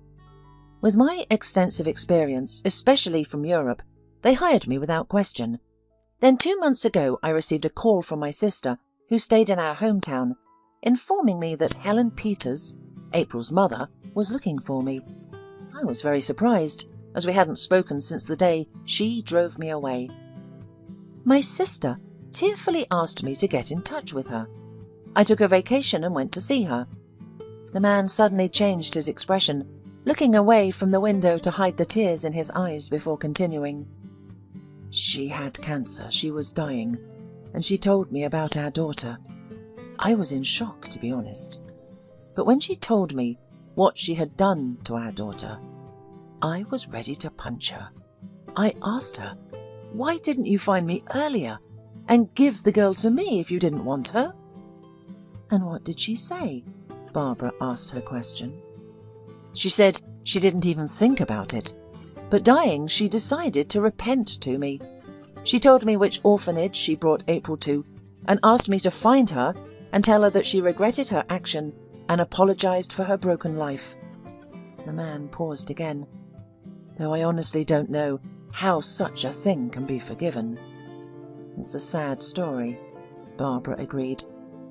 With my extensive experience, especially from Europe, they hired me without question. Then 2 months ago, I received a call from my sister, who stayed in our hometown, informing me that Helen Peters, April's mother, was looking for me. I was very surprised, as we hadn't spoken since the day she drove me away. My sister tearfully asked me to get in touch with her. I took a vacation and went to see her. The man suddenly changed his expression, looking away from the window to hide the tears in his eyes before continuing. "She had cancer, she was dying, and she told me about our daughter. I was in shock, to be honest. But when she told me what she had done to our daughter, I was ready to punch her. I asked her, 'Why didn't you find me earlier and give the girl to me if you didn't want her?' And what did she say?" Barbara asked her question. "She said she didn't even think about it. But dying, she decided to repent to me. She told me which orphanage she brought April to and asked me to find her and tell her that she regretted her action and apologized for her broken life." The man paused again. "Though I honestly don't know how such a thing can be forgiven." "It's a sad story," Barbara agreed.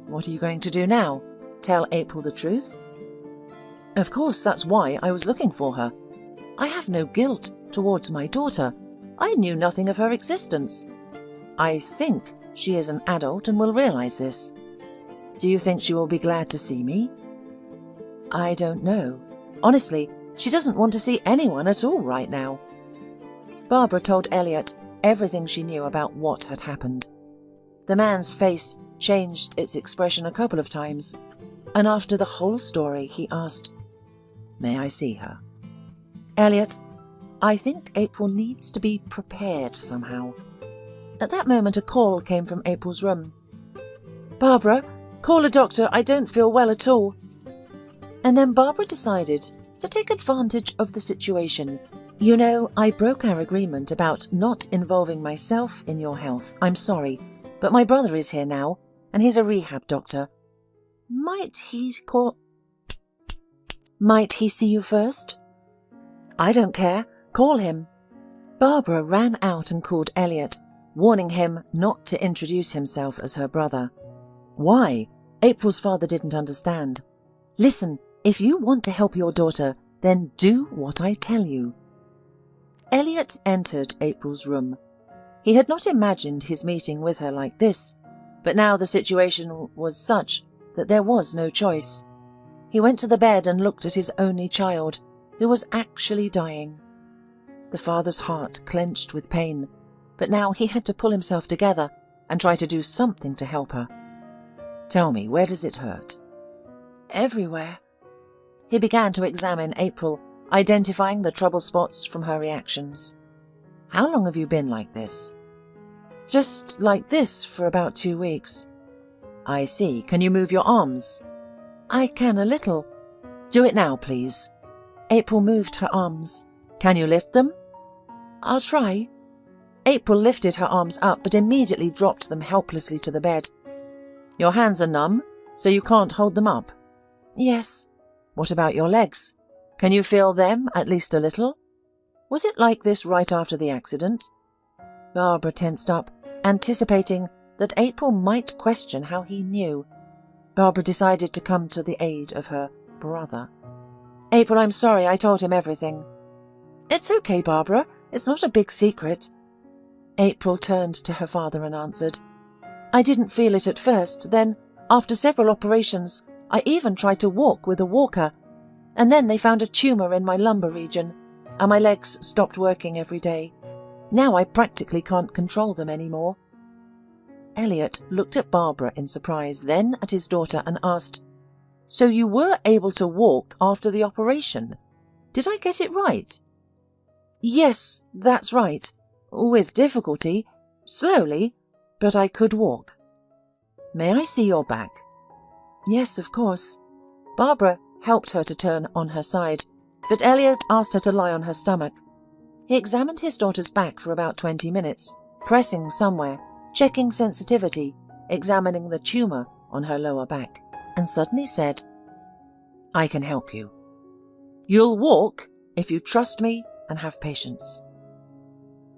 "What are you going to do now? Tell April the truth?" "Of course, that's why I was looking for her. I have no guilt towards my daughter. I knew nothing of her existence. I think she is an adult and will realize this. Do you think she will be glad to see me?" "I don't know. Honestly, she doesn't want to see anyone at all right now." Barbara told Elliot everything she knew about what had happened. The man's face changed its expression a couple of times, and after the whole story, he asked, "May I see her?" "Elliot, I think April needs to be prepared somehow." At that moment, a call came from April's room. "Barbara, call a doctor. I don't feel well at all." And then Barbara decided to take advantage of the situation You know, I broke our agreement about not involving myself in your health. I'm sorry, but my brother is here now, and he's a rehab doctor. Might he see you first? I don't care. Call him. Barbara ran out and called Elliot, warning him not to introduce himself as her brother. Why? April's father didn't understand. Listen, if you want to help your daughter, then do what I tell you. Elliot entered April's room. He had not imagined his meeting with her like this, but now the situation was such that there was no choice. He went to the bed and looked at his only child, who was actually dying. The father's heart clenched with pain, but now he had to pull himself together and try to do something to help her. Tell me, where does it hurt? Everywhere. He began to examine April, identifying the trouble spots from her reactions. How long have you been like this? Just like this for about 2 weeks. I see. Can you move your arms? I can a little. Do it now, please. April moved her arms. Can you lift them? I'll try. April lifted her arms up but immediately dropped them helplessly to the bed. Your hands are numb, so you can't hold them up? Yes. What about your legs? Can you feel them at least a little? Was it like this right after the accident? Barbara tensed up, anticipating that April might question how he knew. Barbara decided to come to the aid of her brother. April, I'm sorry I told him everything. It's okay, Barbara. It's not a big secret. April turned to her father and answered, I didn't feel it at first. Then, after several operations, I even tried to walk with a walker. And then they found a tumour in my lumbar region, and my legs stopped working every day. Now I practically can't control them anymore. Elliot looked at Barbara in surprise, then at his daughter and asked, So you were able to walk after the operation? Did I get it right? Yes, that's right. With difficulty, slowly, but I could walk. May I see your back? Yes, of course. Barbara helped her to turn on her side, but Elliot asked her to lie on her stomach. He examined his daughter's back for about 20 minutes, pressing somewhere, checking sensitivity, examining the tumour on her lower back, and suddenly said, I can help you. You'll walk if you trust me and have patience.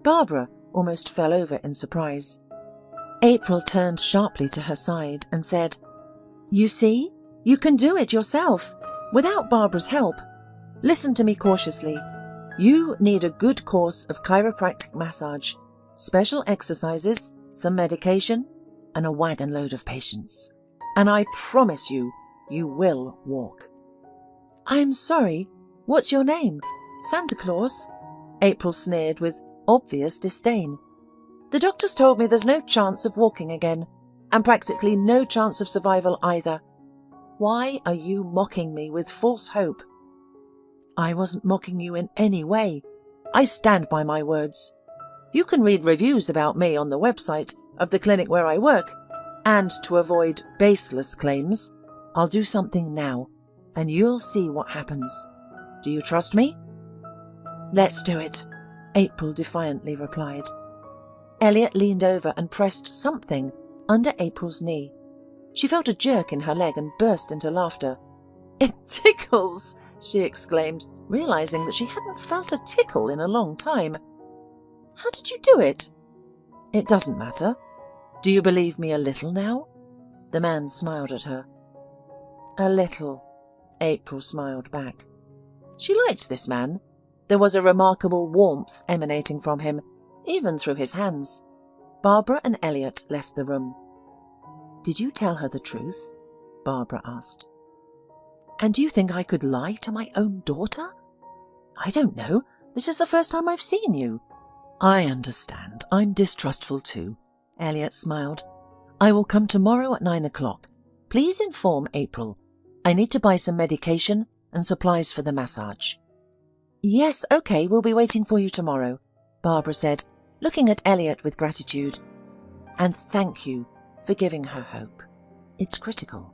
Barbara almost fell over in surprise. April turned sharply to her side and said, You see, you can do it yourself, without Barbara's help. Listen to me cautiously. You need a good course of chiropractic massage, special exercises, some medication, and a wagon load of patience. And I promise you, you will walk. I'm sorry, what's your name? Santa Claus? April sneered with obvious disdain. The doctors told me there's no chance of walking again, and practically no chance of survival either. Why are you mocking me with false hope? I wasn't mocking you in any way. I stand by my words. You can read reviews about me on the website of the clinic where I work, and to avoid baseless claims, I'll do something now, and you'll see what happens. Do you trust me? Let's do it, April defiantly replied. Elliot leaned over and pressed something under April's knee. She felt a jerk in her leg and burst into laughter. It tickles, she exclaimed, realizing that she hadn't felt a tickle in a long time. How did you do it? It doesn't matter. Do you believe me a little now? The man smiled at her. A little, April smiled back. She liked this man. There was a remarkable warmth emanating from him, even through his hands. Barbara and Elliot left the room. Did you tell her the truth? Barbara asked. And do you think I could lie to my own daughter? I don't know. This is the first time I've seen you. I understand. I'm distrustful too. Elliot smiled. I will come tomorrow at 9 o'clock. Please inform April. I need to buy some medication and supplies for the massage. Yes, okay, we'll be waiting for you tomorrow, Barbara said, looking at Elliot with gratitude. And thank you for giving her hope. It's critical.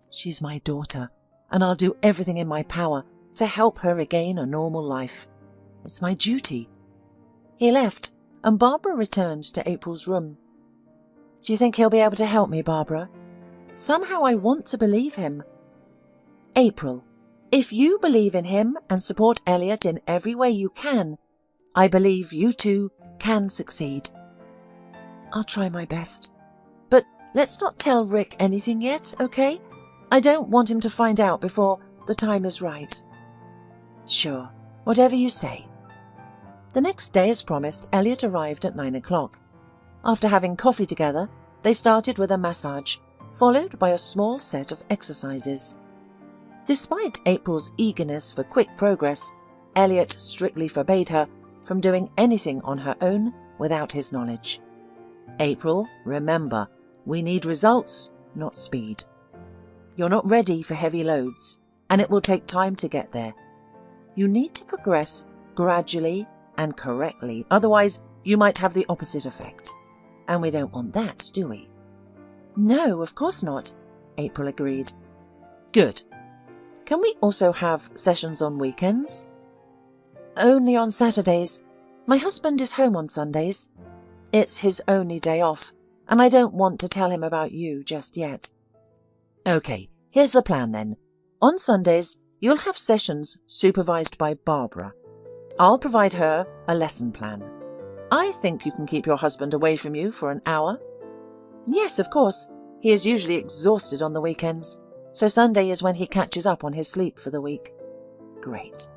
She's my daughter, and I'll do everything in my power to help her regain a normal life. It's my duty." He left, and Barbara returned to April's room. "Do you think he'll be able to help me, Barbara? Somehow I want to believe him." "April, if you believe in him and support Elliot in every way you can, I believe you two can succeed." "I'll try my best. But let's not tell Rick anything yet, okay? I don't want him to find out before the time is right." "Sure, whatever you say." The next day, as promised, Elliot arrived at 9 o'clock. After having coffee together, they started with a massage, followed by a small set of exercises. Despite April's eagerness for quick progress, Elliot strictly forbade her from doing anything on her own without his knowledge. "April, remember, we need results, not speed. You're not ready for heavy loads, and it will take time to get there. You need to progress gradually and correctly, otherwise you might have the opposite effect. And we don't want that, do we?" "No, of course not," April agreed. "Good. Can we also have sessions on weekends?" "Only on Saturdays. My husband is home on Sundays. It's his only day off, and I don't want to tell him about you just yet." "Okay, here's the plan then. On Sundays, you'll have sessions supervised by Barbara. I'll provide her a lesson plan. I think you can keep your husband away from you for an hour." "Yes, of course. He is usually exhausted on the weekends, so Sunday is when he catches up on his sleep for the week." "Great."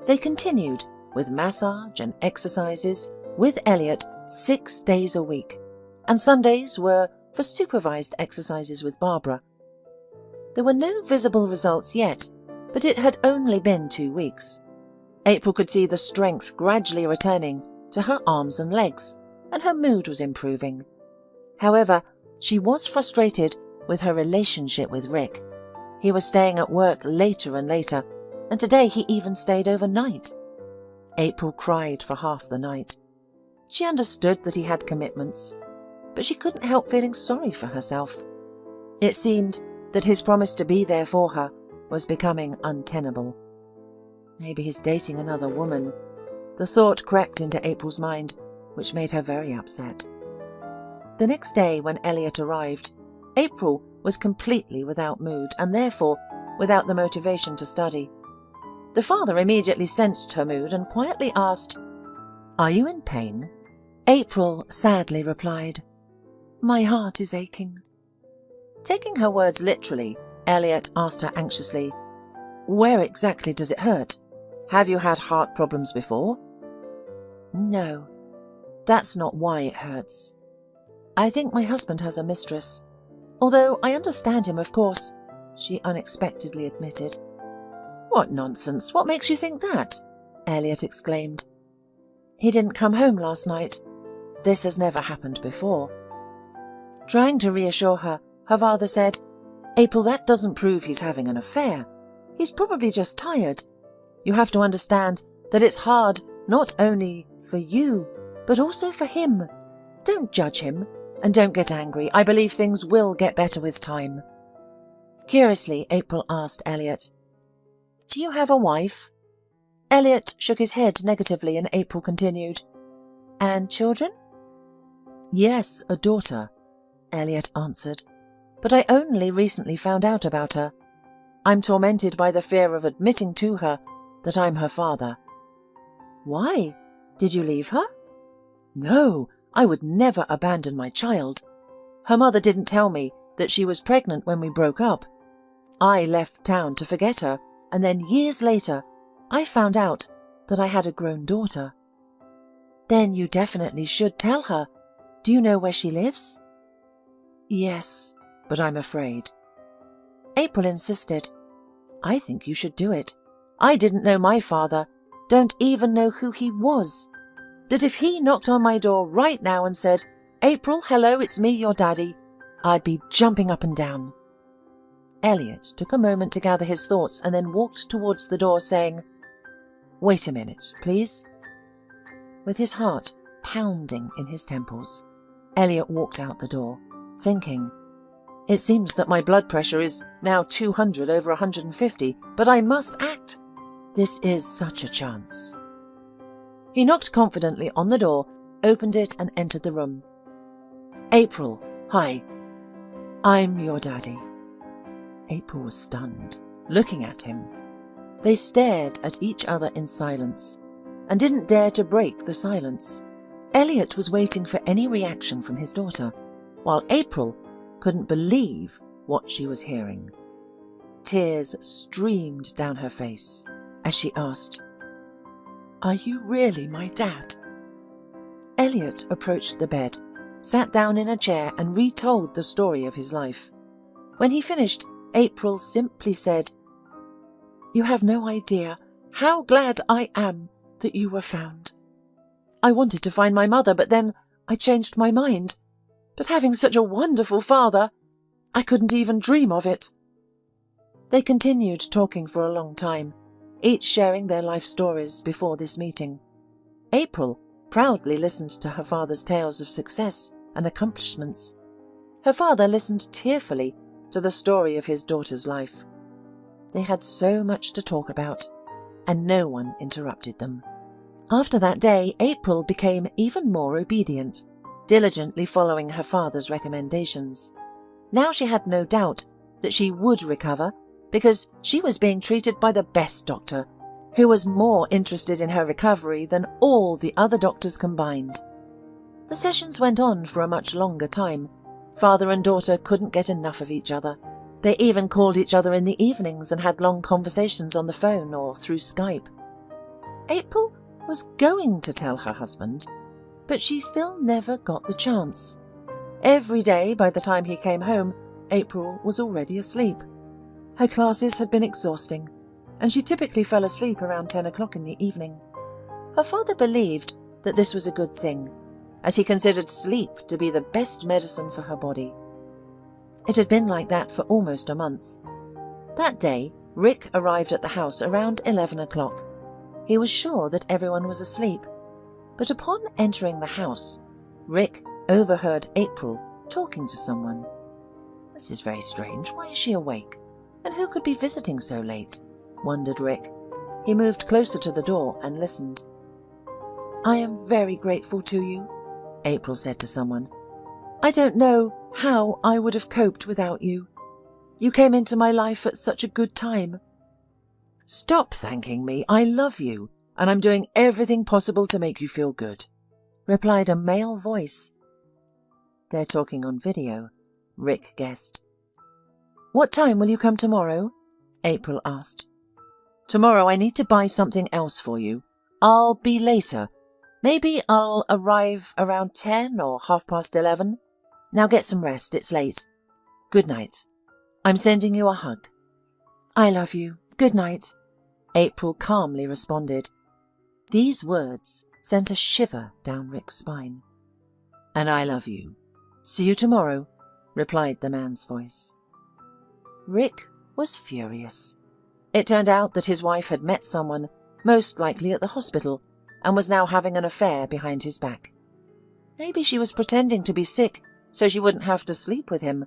They continued with massage and exercises with Elliot 6 days a week, and Sundays were for supervised exercises with Barbara. There were no visible results yet, but it had only been 2 weeks. April could see the strength gradually returning to her arms and legs, and her mood was improving. However, she was frustrated with her relationship with Rick. He was staying at work later and later, and today he even stayed overnight. April cried for half the night. She understood that he had commitments, but she couldn't help feeling sorry for herself. It seemed that his promise to be there for her was becoming untenable. Maybe he's dating another woman. The thought crept into April's mind, which made her very upset. The next day, when Elliot arrived, April was completely without mood and therefore without the motivation to study. The father immediately sensed her mood and quietly asked, "Are you in pain?" April sadly replied, "My heart is aching." Taking her words literally, Elliot asked her anxiously, "Where exactly does it hurt? Have you had heart problems before?" "No, that's not why it hurts. I think my husband has a mistress. Although I understand him, of course," she unexpectedly admitted. "What nonsense! What makes you think that?" Elliot exclaimed. "He didn't come home last night. This has never happened before." Trying to reassure her, her father said, "April, that doesn't prove he's having an affair. He's probably just tired. You have to understand that it's hard not only for you, but also for him. Don't judge him, and don't get angry. I believe things will get better with time." Curiously, April asked Elliot, "Do you have a wife?" Elliot shook his head negatively, and April continued, "And children?" "Yes, a daughter," Elliot answered, "but I only recently found out about her. I'm tormented by the fear of admitting to her that I'm her father." "Why? Did you leave her?" "No, I would never abandon my child. Her mother didn't tell me that she was pregnant when we broke up. I left town to forget her, and then years later, I found out that I had a grown daughter." "Then you definitely should tell her. Do you know where she lives?" "Yes, but I'm afraid." April insisted, "I think you should do it. I didn't know my father, don't even know who he was. That if he knocked on my door right now and said, 'April, hello, it's me, your daddy,' I'd be jumping up and down." Elliot took a moment to gather his thoughts and then walked towards the door, saying, "Wait a minute, please." With his heart pounding in his temples, Elliot walked out the door, thinking, "It seems that my blood pressure is now 200 over 150, but I must act. This is such a chance." He knocked confidently on the door, opened it and entered the room. "April, hi. I'm your daddy." April was stunned, looking at him. They stared at each other in silence, and didn't dare to break the silence. Elliot was waiting for any reaction from his daughter, while April couldn't believe what she was hearing. Tears streamed down her face as she asked, "Are you really my dad?" Elliot approached the bed, sat down in a chair and retold the story of his life. When he finished, April simply said, "You have no idea how glad I am that you were found. I wanted to find my mother, but then I changed my mind. But having such a wonderful father, I couldn't even dream of it." They continued talking for a long time, each sharing their life stories before this meeting. April proudly listened to her father's tales of success and accomplishments. Her father listened tearfully to the story of his daughter's life. They had so much to talk about, and no one interrupted them. After that day, April became even more obedient, diligently following her father's recommendations. Now she had no doubt that she would recover, because she was being treated by the best doctor, who was more interested in her recovery than all the other doctors combined. The sessions went on for a much longer time. Father and daughter couldn't get enough of each other. They even called each other in the evenings and had long conversations on the phone or through Skype. April was going to tell her husband, but she still never got the chance. Every day, by the time he came home, April was already asleep. Her classes had been exhausting, and she typically fell asleep around 10 o'clock in the evening. Her father believed that this was a good thing, as he considered sleep to be the best medicine for her body. It had been like that for almost a month. That day, Rick arrived at the house around 11 o'clock. He was sure that everyone was asleep, but upon entering the house, Rick overheard April talking to someone. "This is very strange. Why is she awake? And who could be visiting so late?" wondered Rick. He moved closer to the door and listened. "I am very grateful to you," April said to someone. "I don't know how I would have coped without you. You came into my life at such a good time." "Stop thanking me. I love you, and I'm doing everything possible to make you feel good," replied a male voice. "They're talking on video," Rick guessed. "What time will you come tomorrow?" April asked. "Tomorrow I need to buy something else for you. I'll be later. Maybe I'll arrive around 10 or 11:30. Now get some rest, it's late. Good night. I'm sending you a hug." "I love you. Good night," April calmly responded. These words sent a shiver down Rick's spine. "And I love you. See you tomorrow," replied the man's voice. Rick was furious. It turned out that his wife had met someone, most likely at the hospital, and was now having an affair behind his back. Maybe she was pretending to be sick so she wouldn't have to sleep with him.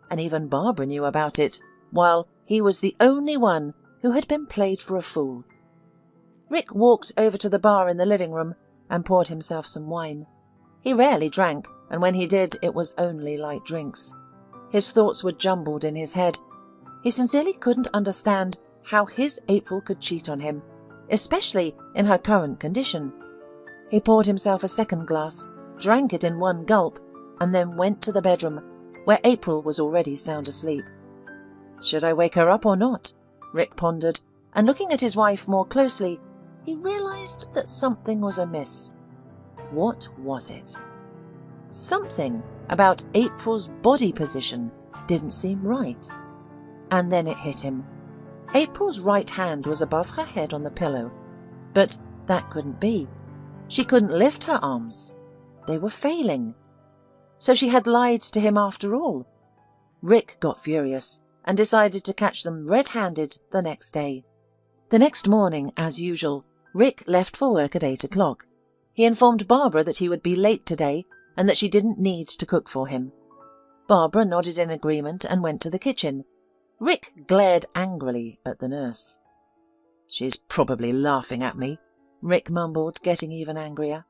And even Barbara knew about it, while he was the only one who had been played for a fool. Rick walked over to the bar in the living room and poured himself some wine. He rarely drank, and when he did, it was only light drinks. His thoughts were jumbled in his head. He sincerely couldn't understand how his April could cheat on him, especially in her current condition. He poured himself a second glass, drank it in one gulp, and then went to the bedroom, where April was already sound asleep. Should I wake her up or not? Rick pondered, and looking at his wife more closely, he realized that something was amiss. What was it? Something about April's body position didn't seem right. And then it hit him. April's right hand was above her head on the pillow, but that couldn't be. She couldn't lift her arms. They were failing. So she had lied to him after all. Rick got furious and decided to catch them red-handed the next day. The next morning, as usual, Rick left for work at 8 o'clock. He informed Barbara that he would be late today and that she didn't need to cook for him. Barbara nodded in agreement and went to the kitchen. Rick glared angrily at the nurse. "She's probably laughing at me," Rick mumbled, getting even angrier.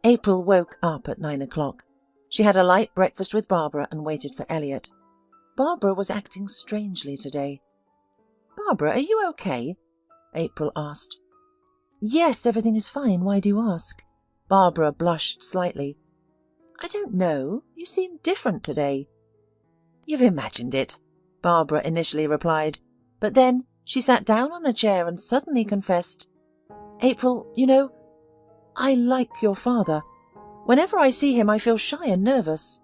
April woke up at 9 o'clock. She had a light breakfast with Barbara and waited for Elliot. Barbara was acting strangely today. "Barbara, are you okay?" April asked. "Yes, everything is fine. Why do you ask?" Barbara blushed slightly. "I don't know. You seem different today." "You've imagined it," Barbara initially replied, but then she sat down on a chair and suddenly confessed, "April, you know, I like your father. Whenever I see him, I feel shy and nervous."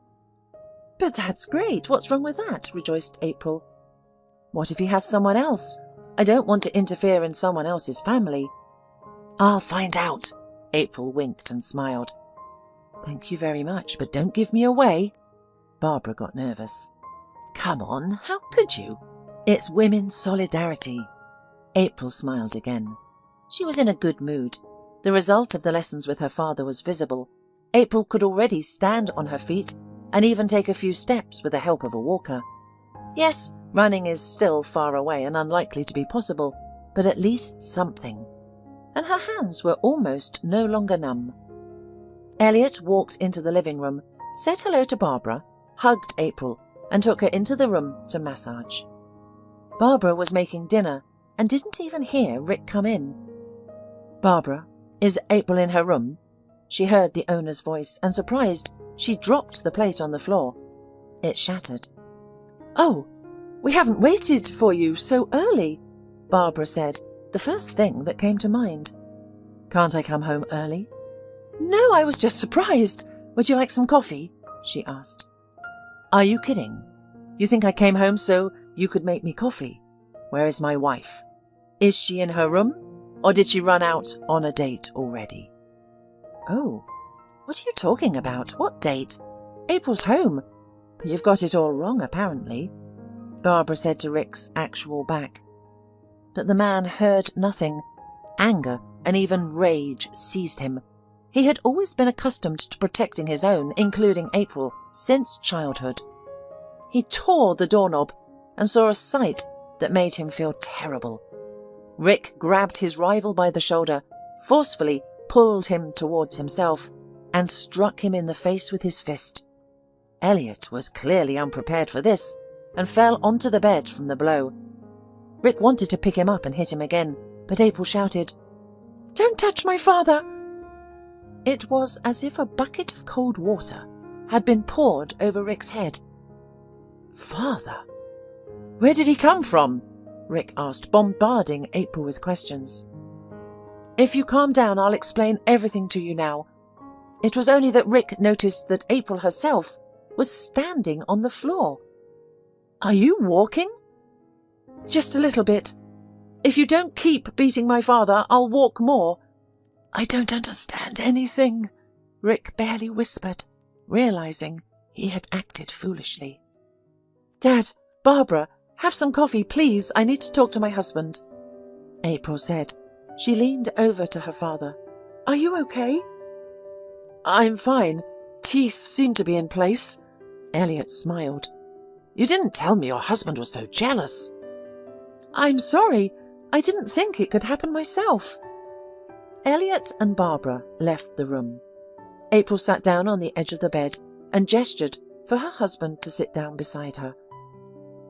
"But that's great. What's wrong with that?" rejoiced April. "What if he has someone else? I don't want to interfere in someone else's family." "I'll find out." April winked and smiled. "Thank you very much, but don't give me away." Barbara got nervous. "Come on, how could you? It's women's solidarity." April smiled again. She was in a good mood. The result of the lessons with her father was visible. April could already stand on her feet and even take a few steps with the help of a walker. Yes, running is still far away and unlikely to be possible, but at least something. And her hands were almost no longer numb. Elliot walked into the living room, said hello to Barbara, hugged April, and took her into the room to massage. Barbara was making dinner and didn't even hear Rick come in. "Barbara, is April in her room?" She heard the owner's voice, and surprised, she dropped the plate on the floor. It shattered. "Oh, we haven't waited for you so early," Barbara said, the first thing that came to mind. "Can't I come home early?" "No, I was just surprised. Would you like some coffee?" she asked. "Are you kidding? You think I came home so you could make me coffee? Where is my wife? Is she in her room, or did she run out on a date already?" "Oh, what are you talking about? What date? April's home. But you've got it all wrong, apparently," Barbara said to Rick's actual back. But the man heard nothing. Anger and even rage seized him. He had always been accustomed to protecting his own, including April, since childhood. He tore the doorknob and saw a sight that made him feel terrible. Rick grabbed his rival by the shoulder, forcefully pulled him towards himself, and struck him in the face with his fist. Elliot was clearly unprepared for this and fell onto the bed from the blow. Rick wanted to pick him up and hit him again, but April shouted, "Don't touch my father!" It was as if a bucket of cold water had been poured over Rick's head. "Father? Where did he come from?" Rick asked, bombarding April with questions. "If you calm down, I'll explain everything to you now." It was only that Rick noticed that April herself was standing on the floor. "Are you walking?" "Just a little bit. If you don't keep beating my father, I'll walk more." "I don't understand anything," Rick barely whispered, realizing he had acted foolishly. "Dad, Barbara, have some coffee, please. I need to talk to my husband," April said. She leaned over to her father. "Are you okay?" "I'm fine. Teeth seem to be in place." Elliot smiled. "You didn't tell me your husband was so jealous." "I'm sorry. I didn't think it could happen myself." Elliot and Barbara left the room. April sat down on the edge of the bed and gestured for her husband to sit down beside her.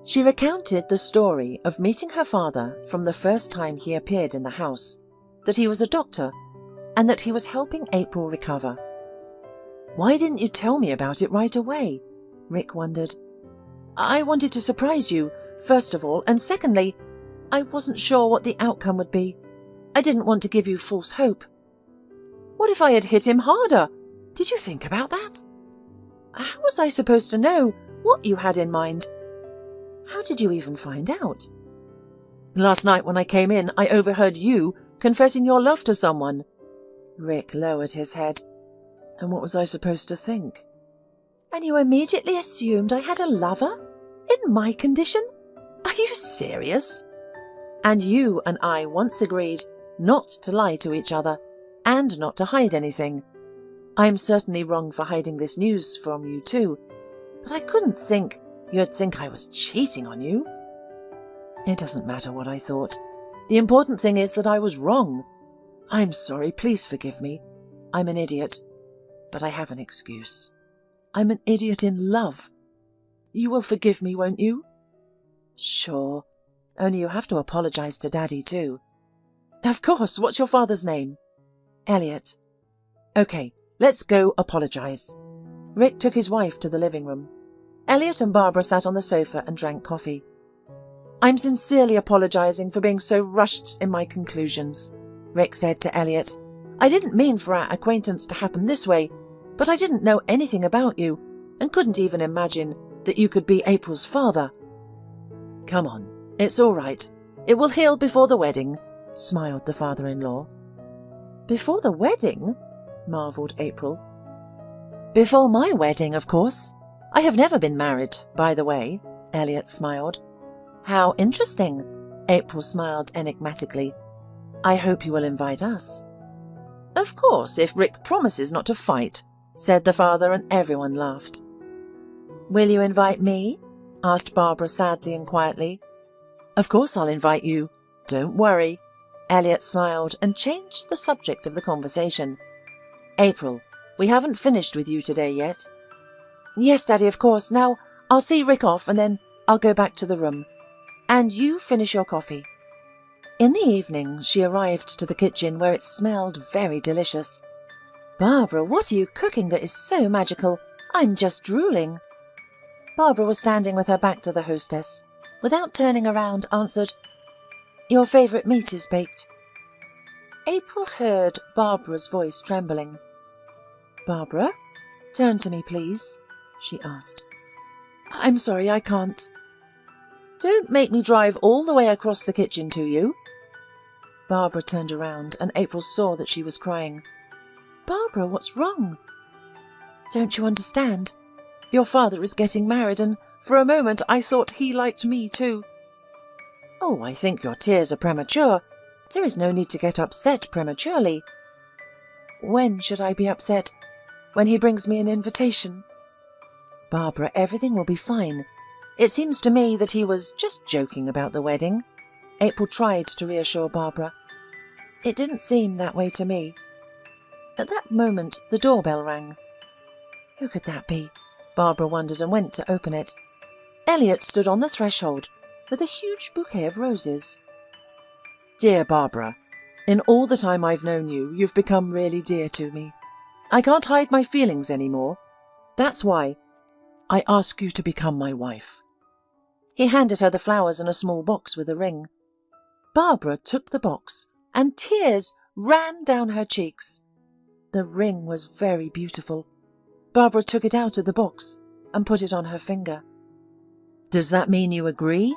She recounted the story of meeting her father from the first time he appeared in the house, that he was a doctor, and that he was helping April recover. "Why didn't you tell me about it right away?" Rick wondered. "I wanted to surprise you, first of all, and secondly, I wasn't sure what the outcome would be. I didn't want to give you false hope." "What if I had hit him harder? Did you think about that?" "How was I supposed to know what you had in mind?" "How did you even find out?" "Last night when I came in, I overheard you confessing your love to someone." Rick lowered his head. "And what was I supposed to think?" "And you immediately assumed I had a lover? In my condition? Are you serious?" "And you and I once agreed not to lie to each other and not to hide anything. I'm certainly wrong for hiding this news from you too, but I couldn't think you'd think I was cheating on you." "It doesn't matter what I thought. The important thing is that I was wrong." I'm sorry, please forgive me. I'm an idiot, but I have an excuse. I'm an idiot in love. You will forgive me, won't you? Sure. Only you have to apologise to Daddy too. Of course. What's your father's name? Elliot. OK, let's go apologise. Rick took his wife to the living room. Elliot and Barbara sat on the sofa and drank coffee. I'm sincerely apologising for being so rushed in my conclusions, Rick said to Elliot. I didn't mean for our acquaintance to happen this way, but I didn't know anything about you and couldn't even imagine that you could be April's father. Come on, it's all right. It will heal before the wedding, smiled the father-in-law. Before the wedding? Marvelled April. Before my wedding, of course. I have never been married, by the way, Elliot smiled. How interesting, April smiled enigmatically. I hope you will invite us. Of course, if Rick promises not to fight, said the father, and everyone laughed. Will you invite me? Asked Barbara sadly and quietly. Of course I'll invite you. Don't worry. Elliot smiled and changed the subject of the conversation. April, we haven't finished with you today yet. Yes, Daddy, of course. Now I'll see Rick off and then I'll go back to the room. And you finish your coffee. In the evening, she arrived to the kitchen where it smelled very delicious. Barbara, what are you cooking that is so magical? I'm just drooling. Barbara was standing with her back to the hostess. Without turning around, answered, Your favourite meat is baked. April heard Barbara's voice trembling. Barbara, turn to me, please, she asked. I'm sorry, I can't. Don't make me drive all the way across the kitchen to you. Barbara turned around and April saw that she was crying. Barbara, what's wrong? Don't you understand? Your father is getting married and for a moment I thought he liked me too. Oh, I think your tears are premature. There is no need to get upset prematurely. When should I be upset? When he brings me an invitation? Barbara, everything will be fine. It seems to me that he was just joking about the wedding. April tried to reassure Barbara. It didn't seem that way to me. At that moment, the doorbell rang. Who could that be? Barbara wondered and went to open it. Elliot stood on the threshold with a huge bouquet of roses. Dear Barbara, in all the time I've known you, you've become really dear to me. I can't hide my feelings anymore. That's why I ask you to become my wife. He handed her the flowers and a small box with a ring. Barbara took the box and tears ran down her cheeks. The ring was very beautiful. Barbara took it out of the box and put it on her finger. Does that mean you agree?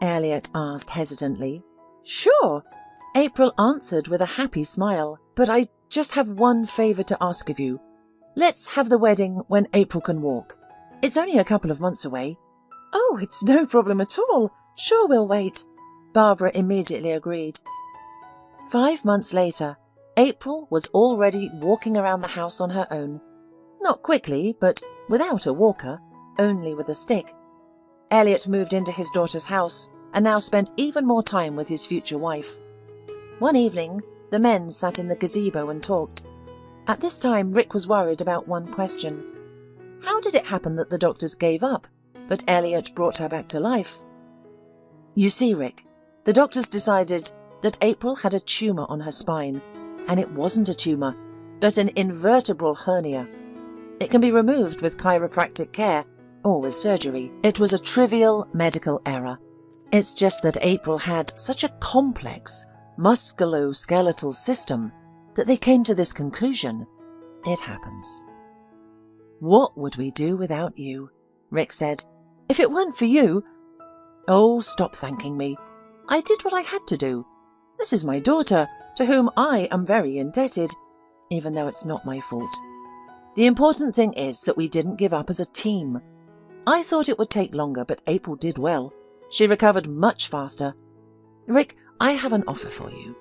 Elliot asked hesitantly. Sure, April answered with a happy smile, but I just have one favour to ask of you. Let's have the wedding when April can walk. It's only a couple of months away. Oh, it's no problem at all. Sure, we'll wait. Barbara immediately agreed. 5 months later, April was already walking around the house on her own. Not quickly, but without a walker, only with a stick. Elliot moved into his daughter's house and now spent even more time with his future wife. One evening, the men sat in the gazebo and talked. At this time, Rick was worried about one question. How did it happen that the doctors gave up, but Elliot brought her back to life? You see, Rick, the doctors decided that April had a tumour on her spine, and it wasn't a tumour, but an invertebral hernia. It can be removed with chiropractic care or with surgery. It was a trivial medical error. It's just that April had such a complex musculoskeletal system that they came to this conclusion. It happens. What would we do without you? Rick said. If it weren't for you... Oh, stop thanking me. I did what I had to do. This is my daughter, to whom I am very indebted, even though it's not my fault. The important thing is that we didn't give up as a team. I thought it would take longer, but April did well. She recovered much faster. Rick, I have an offer for you.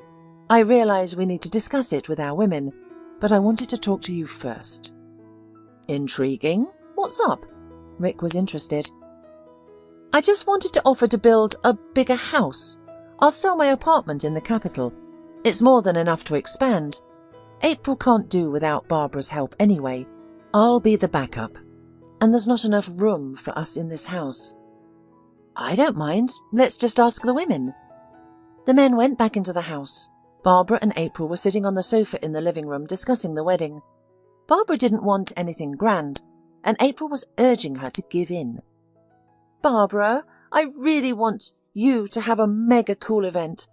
I realise we need to discuss it with our women, but I wanted to talk to you first. Intriguing. What's up? Rick was interested. I just wanted to offer to build a bigger house. I'll sell my apartment in the capital. It's more than enough to expand. April can't do without Barbara's help anyway. I'll be the backup. And there's not enough room for us in this house. I don't mind. Let's just ask the women. The men went back into the house. Barbara and April were sitting on the sofa in the living room discussing the wedding. Barbara didn't want anything grand, and April was urging her to give in. Barbara, I really want you to have a mega cool event.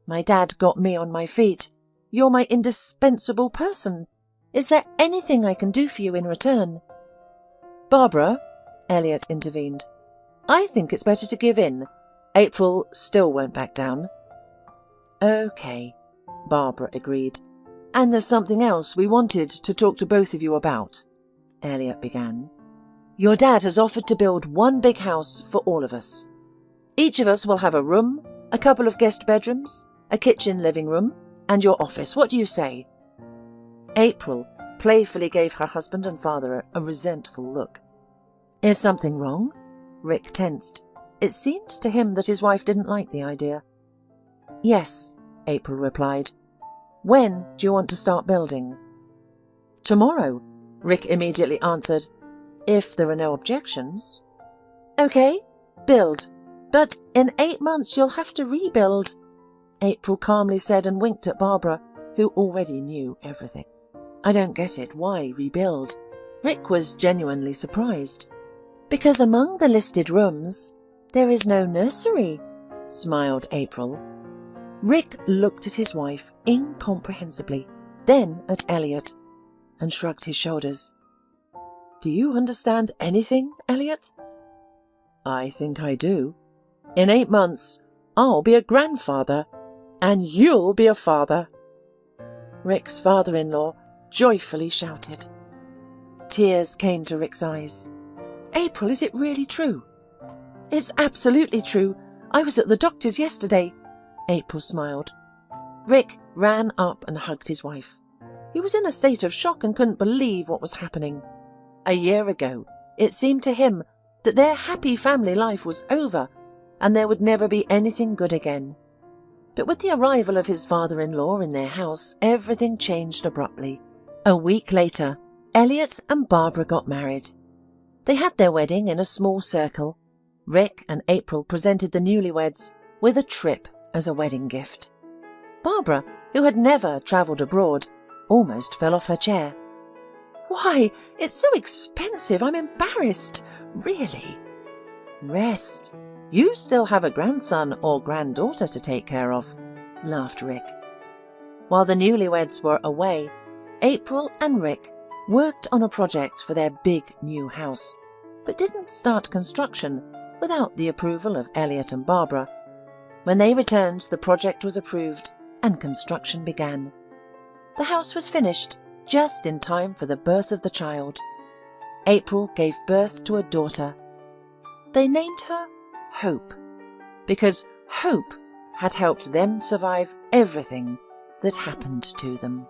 My dad got me on my feet. You're my indispensable person. Is there anything I can do for you in return? Barbara, Elliot intervened. I think it's better to give in. April still won't back down. Okay, Barbara agreed. And there's something else we wanted to talk to both of you about, Elliot began. Your dad has offered to build one big house for all of us. Each of us will have a room, a couple of guest bedrooms, a kitchen living room, and your office. What do you say? April playfully gave her husband and father a resentful look. Is something wrong? Rick tensed. It seemed to him that his wife didn't like the idea. Yes, April replied. When do you want to start building? Tomorrow, Rick immediately answered, if there are no objections. Okay, build. But in 8 months you'll have to rebuild, April calmly said and winked at Barbara, who already knew everything. I don't get it. Why rebuild? Rick was genuinely surprised. Because among the listed rooms, there is no nursery, smiled April. Rick looked at his wife incomprehensibly, then at Elliot, and shrugged his shoulders. Do you understand anything, Elliot? I think I do. In 8 months, I'll be a grandfather, and you'll be a father. Rick's father-in-law joyfully shouted. Tears came to Rick's eyes. April, is it really true? It's absolutely true. I was at the doctor's yesterday, April smiled. Rick ran up and hugged his wife. He was in a state of shock and couldn't believe what was happening. A year ago, it seemed to him that their happy family life was over and there would never be anything good again. But with the arrival of his father-in-law in their house, everything changed abruptly. A week later, Elliot and Barbara got married. They had their wedding in a small circle. Rick and April presented the newlyweds with a trip as a wedding gift. Barbara, who had never travelled abroad, almost fell off her chair. Why, it's so expensive, I'm embarrassed. Really? Rest. You still have a grandson or granddaughter to take care of, laughed Rick. While the newlyweds were away, April and Rick worked on a project for their big new house, but didn't start construction without the approval of Elliot and Barbara. When they returned, the project was approved and construction began. The house was finished just in time for the birth of the child. April gave birth to a daughter. They named her Hope, because hope had helped them survive everything that happened to them.